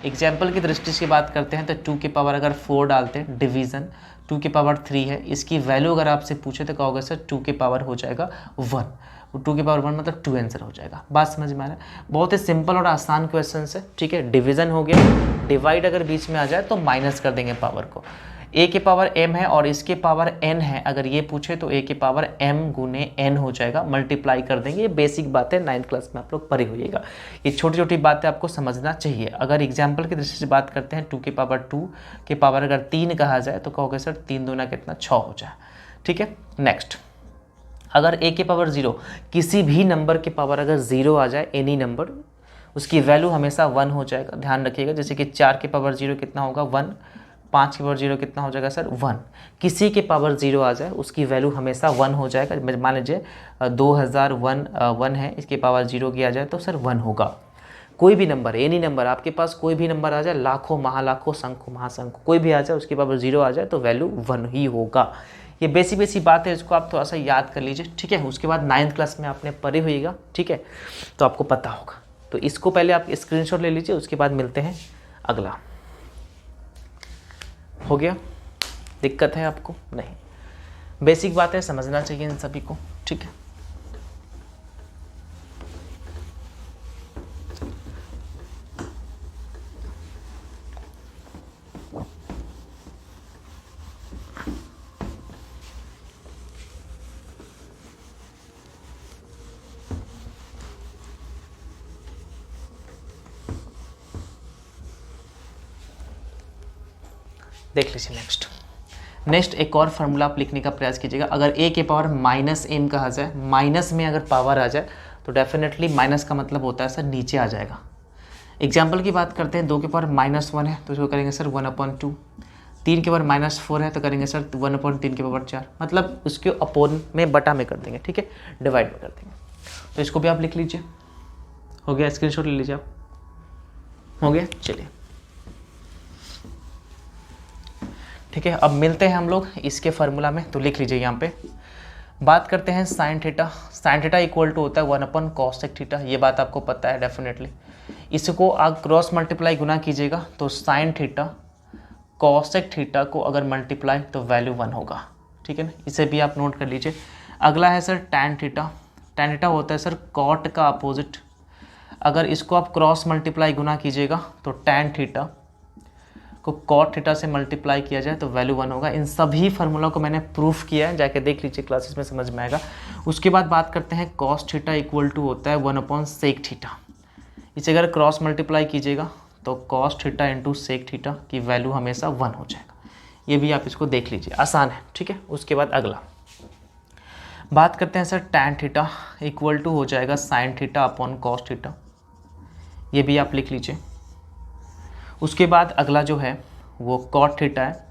एग्जाम्पल की दृष्टि से बात करते हैं तो 2 की पावर अगर 4 डालते हैं, डिवीज़न 2 की पावर 3 है, इसकी वैल्यू अगर आपसे पूछे तो क्या होगा सर 2 की पावर हो जाएगा 1। 2 की पावर 1 मतलब 2 आंसर हो जाएगा। बात समझ में आ रहा है। बहुत ही सिंपल और आसान क्वेश्चन है, ठीक है। डिवीज़न हो गया, डिवाइड अगर बीच में आ जाए तो माइनस कर देंगे पावर को। a की पावर m है और इसके पावर n है, अगर ये पूछे तो a की पावर m गुने n हो जाएगा, मल्टीप्लाई कर देंगे। ये बेसिक बात है, 9th क्लास में आप लोग पढ़े होइएगा। ये छोटी छोटी बातें आपको समझना चाहिए। अगर एग्जाम्पल की दृष्टि से बात करते हैं, 2 की पावर 2 के पावर अगर 3 कहा जाए तो कहोगे सर 3 दूना कितना 6 हो जाए, ठीक है। नेक्स्ट, अगर a की पावर 0, किसी भी नंबर के पावर अगर 0 आ जाए, एनी नंबर, उसकी वैल्यू हमेशा 1 हो जाएगा, ध्यान रखिएगा। जैसे कि 4 के पावर 0 कितना होगा 1, 5 के पावर 0 कितना हो जाएगा सर 1। किसी के पावर 0 आ जाए उसकी वैल्यू हमेशा 1 हो जाएगा। मान लीजिए 2001 है, इसके पावर 0 किया जाए तो सर 1 होगा। कोई भी नंबर, एनी नंबर, आपके पास कोई भी नंबर आ जाए, लाखों महालाखों संख्यों महासंख्यों कोई भी आ जाए, उसके पावर 0 आ जाए तो वैल्यू 1 ही होगा। ये बेसिक बेसिक बात है, इसको आप थोड़ा सा याद कर लीजिए, ठीक है। उसके बाद 9th क्लास में आपने पढ़े होइएगा, ठीक है, तो आपको पता होगा। तो इसको पहले आप स्क्रीनशॉट ले लीजिए, उसके बाद मिलते हैं अगला। हो गया? दिक्कत है आपको? नहीं, बेसिक बात है, समझना चाहिए इन सभी को, ठीक है। देख लीजिए नेक्स्ट एक और फार्मूला आप लिखने का प्रयास कीजिएगा। अगर a के पावर -m कहा जाए, माइनस में अगर पावर आ जाए तो डेफिनेटली माइनस का मतलब होता है सर नीचे आ जाएगा। एग्जाम्पल की बात करते हैं, 2 के पावर -1 है तो इसको करेंगे सर 1/2, 3 के पावर -4 है तो करेंगे सर 1/3 के पावर 4, मतलब उसके अपोन में बटा में कर देंगे, ठीक है, डिवाइड में कर देंगे। तो इसको भी आप लिख लीजिए। हो गया? स्क्रीनशॉट ले लीजिए आप। हो गया? चलिए ठीक है, अब मिलते हैं हम लोग इसके फार्मूला में। तो लिख लीजिए यहाँ पे, बात करते हैं sine theta. Sine theta equal to होता है 1/cos थीटा, ये बात आपको पता है डेफिनेटली। इसको आप क्रॉस मल्टीप्लाई गुना कीजिएगा तो साइन थीटा कॉसेक थीटा को अगर मल्टीप्लाई तो वैल्यू 1 होगा, ठीक है ना। इसे भी आप नोट कर लीजिए। अगला है sir tan theta. Tan theta होता है सर कॉट का अपोजिट, अगर इसको आप क्रॉस मल्टीप्लाई गुना कीजिएगा तो टैन थीटा को कॉट थीटा से मल्टीप्लाई किया जाए तो वैल्यू 1 होगा। इन सभी फार्मूला को मैंने प्रूफ किया है, जाके देख लीजिए, क्लासेस में समझ में आएगा। उसके बाद बात करते हैं कॉस थीटा इक्वल टू होता है 1/sec थीटा। इसे अगर क्रॉस मल्टीप्लाई कीजिएगा तो cos theta into sec theta की वैल्यू हमेशा 1 हो जाएगा। ये भी आप इसको देख लीजिए, आसान है, ठीक है। उसके बाद अगला बात करते हैं sir tan theta equal to हो जाएगा sine theta upon cos theta, ये भी आप लिख लीजिए। उसके बाद अगला जो है वो कॉट थीटा है,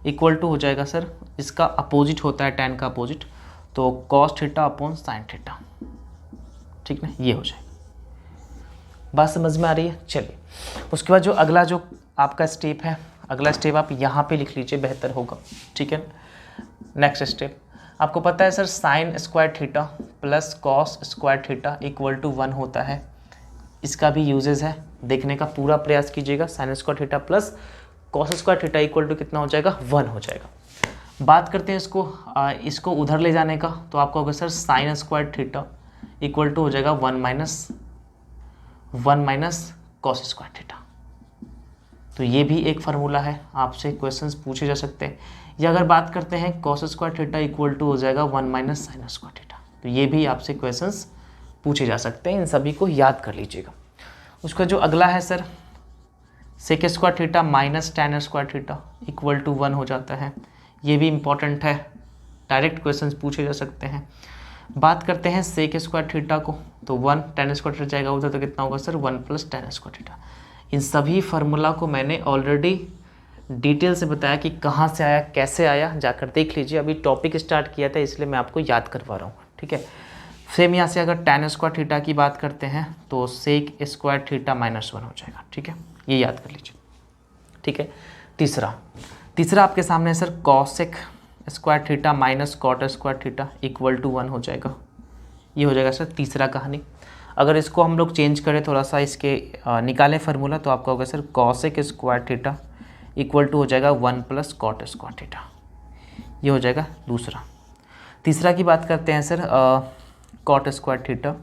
इक्वल टू हो जाएगा सर, इसका अपोजिट होता है टैन का अपोजिट, तो cos theta upon sine theta, ठीक ना, ये हो जाएगा। बात समझ में आ रही है? चलिए उसके बाद जो अगला जो आपका स्टेप है, अगला स्टेप आप यहाँ पे लिख लीजिए, बेहतर होगा, ठीक है। नेक्स्ट स्टेप आपको पता है sir sine square theta plus cos square theta equal to 1 होता है। इसका भी यूजेस है, देखने का पूरा प्रयास कीजिएगा। Sine square theta plus cos square theta equal to कितना हो जाएगा? 1 हो जाएगा। बात करते हैं इसको उधर ले जाने का, तो आपका होगा sir sine square theta equal to हो जाएगा 1 माइनस कॉस स्क्वायर थीटा। तो ये भी एक फार्मूला है, आपसे क्वेश्चंस पूछे जा सकते हैं। या अगर बात करते हैं cos square theta equal to हो जाएगा 1 माइनस साइन स्क्वायर थीटा, तो ये भी आपसे क्वेश्चंस पूछे जा सकते हैं, इन सभी को याद कर लीजिएगा। उसका जो अगला है sir sec square theta minus tan square theta equal to 1 हो जाता है, ये भी इंपॉर्टेंट है, डायरेक्ट क्वेश्चंस पूछे जा सकते हैं। बात करते हैं सेक स्क्वायर थीटा को, तो 1 टैन स्क्वायर थीटा जाएगा उधर तो कितना होगा sir 1 plus tan square theta. इन सभी फार्मूला को मैंने ऑलरेडी डिटेल से बताया कि कहाँ से आया, कैसे आया, जाकर देख लीजिए। अभी टॉपिक स्टार्ट किया था इसलिए मैं आपको याद करवा रहा हूँ, ठीक है। सेम यहाँ से अगर टैन स्क्वायर थीटा की बात करते हैं तो सेक स्क्वायर थीटा माइनस 1 हो जाएगा, ठीक है, ये याद कर लीजिए, ठीक है। तीसरा आपके सामने है sir cosec square theta minus cot square theta equal to 1 हो जाएगा, ये हो जाएगा सर तीसरा कहानी। अगर इसको हम लोग चेंज करें थोड़ा सा, इसके निकालें फार्मूला, तो आपका होगा sir cosec square theta equal to हो जाएगा 1 प्लस कॉट स्क्वायर थीटा, ये हो जाएगा दूसरा। तीसरा की बात करते हैं sir cot square theta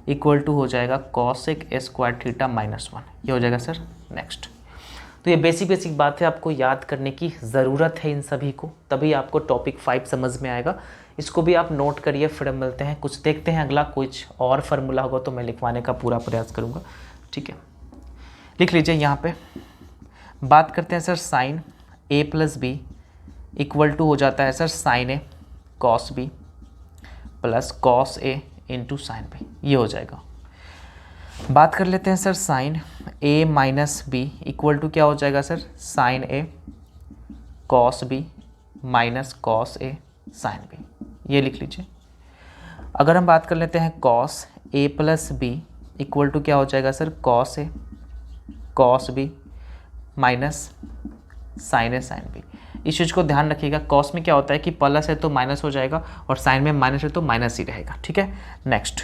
equal to हो जाएगा कॉसेक स्क्वायर थीटा माइनस 1, ये हो जाएगा सर नेक्स्ट। तो ये बेसिक बात है, आपको याद करने की ज़रूरत है इन सभी को, तभी आपको टॉपिक 5 समझ में आएगा। इसको भी आप नोट करिए, फिर हम मिलते हैं, कुछ देखते हैं अगला, कुछ और फार्मूला होगा तो मैं लिखवाने का पूरा प्रयास करूँगा, ठीक है। लिख लीजिए यहाँ पे, बात करते हैं sir sine a plus B equal to हो जाता है sir sine A cos B plus cos A into sine B, ये हो जाएगा। बात कर लेते हैं sir sine a minus B equal to क्या हो जाएगा sir sine A cos B minus cos A sine B, ये लिख लीजिए। अगर हम बात कर लेते हैं cos a plus B equal to क्या हो जाएगा sir cos A cos B minus sign A sine B, इस चीज़ को ध्यान रखिएगा, कॉस में क्या होता है कि प्लस है तो माइनस हो जाएगा और साइन में माइनस है तो माइनस ही रहेगा, ठीक है। Next,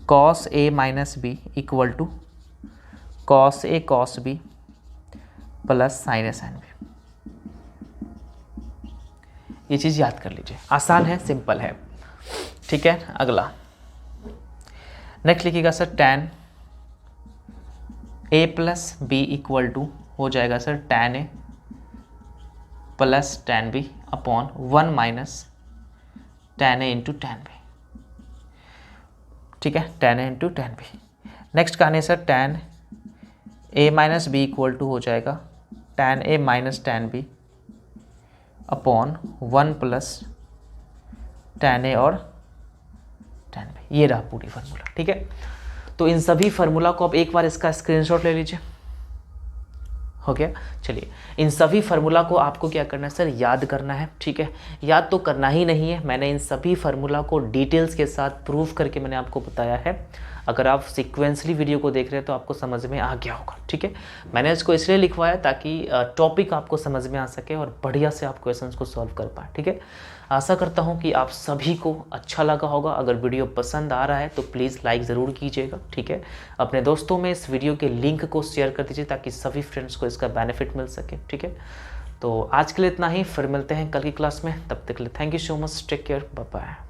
cos A minus B equal to cos A cos B plus sine A sine B. ये चीज़ याद कर लीजिए, आसान है, सिंपल है, ठीक है। अगला नेक्स्ट लिखिएगा sir, tan a plus B equal to हो जाएगा sir tan a plus tan b upon 1 minus tan a into tan b, ठीक है, tan a into tan b। Next कहानी sir, tan a minus B equal to हो जाएगा tan a minus tan b upon 1 plus tan a और tan b। ये रहा पूरी formula, ठीक है। तो इन सभी फार्मूला को आप एक बार इसका स्क्रीनशॉट ले लीजिए, हो गया। चलिए, इन सभी फार्मूला को आपको क्या करना है सर, याद करना है, ठीक है। याद तो करना ही नहीं है, मैंने इन सभी फार्मूला को डिटेल्स के साथ प्रूफ करके मैंने आपको बताया है। अगर आप सीक्वेंसली वीडियो को देख रहे हैं तो आपको समझ में आ गया होगा, ठीक है। मैंने इसको इसलिए लिखवाया ताकि टॉपिक आपको समझ में आ सके और बढ़िया से आप क्वेश्चंस को सॉल्व कर पाए, ठीक है। आशा करता हूँ कि आप सभी को अच्छा लगा होगा। अगर वीडियो पसंद आ रहा है तो प्लीज़ लाइक ज़रूर कीजिएगा, ठीक है। अपने दोस्तों में इस वीडियो के लिंक को शेयर कर दीजिए ताकि सभी फ्रेंड्स को इसका बेनिफिट मिल सके, ठीक है। तो आज के लिए इतना ही, फिर मिलते हैं कल की क्लास में, तब तक के लिए thank you so much, take care, bye bye.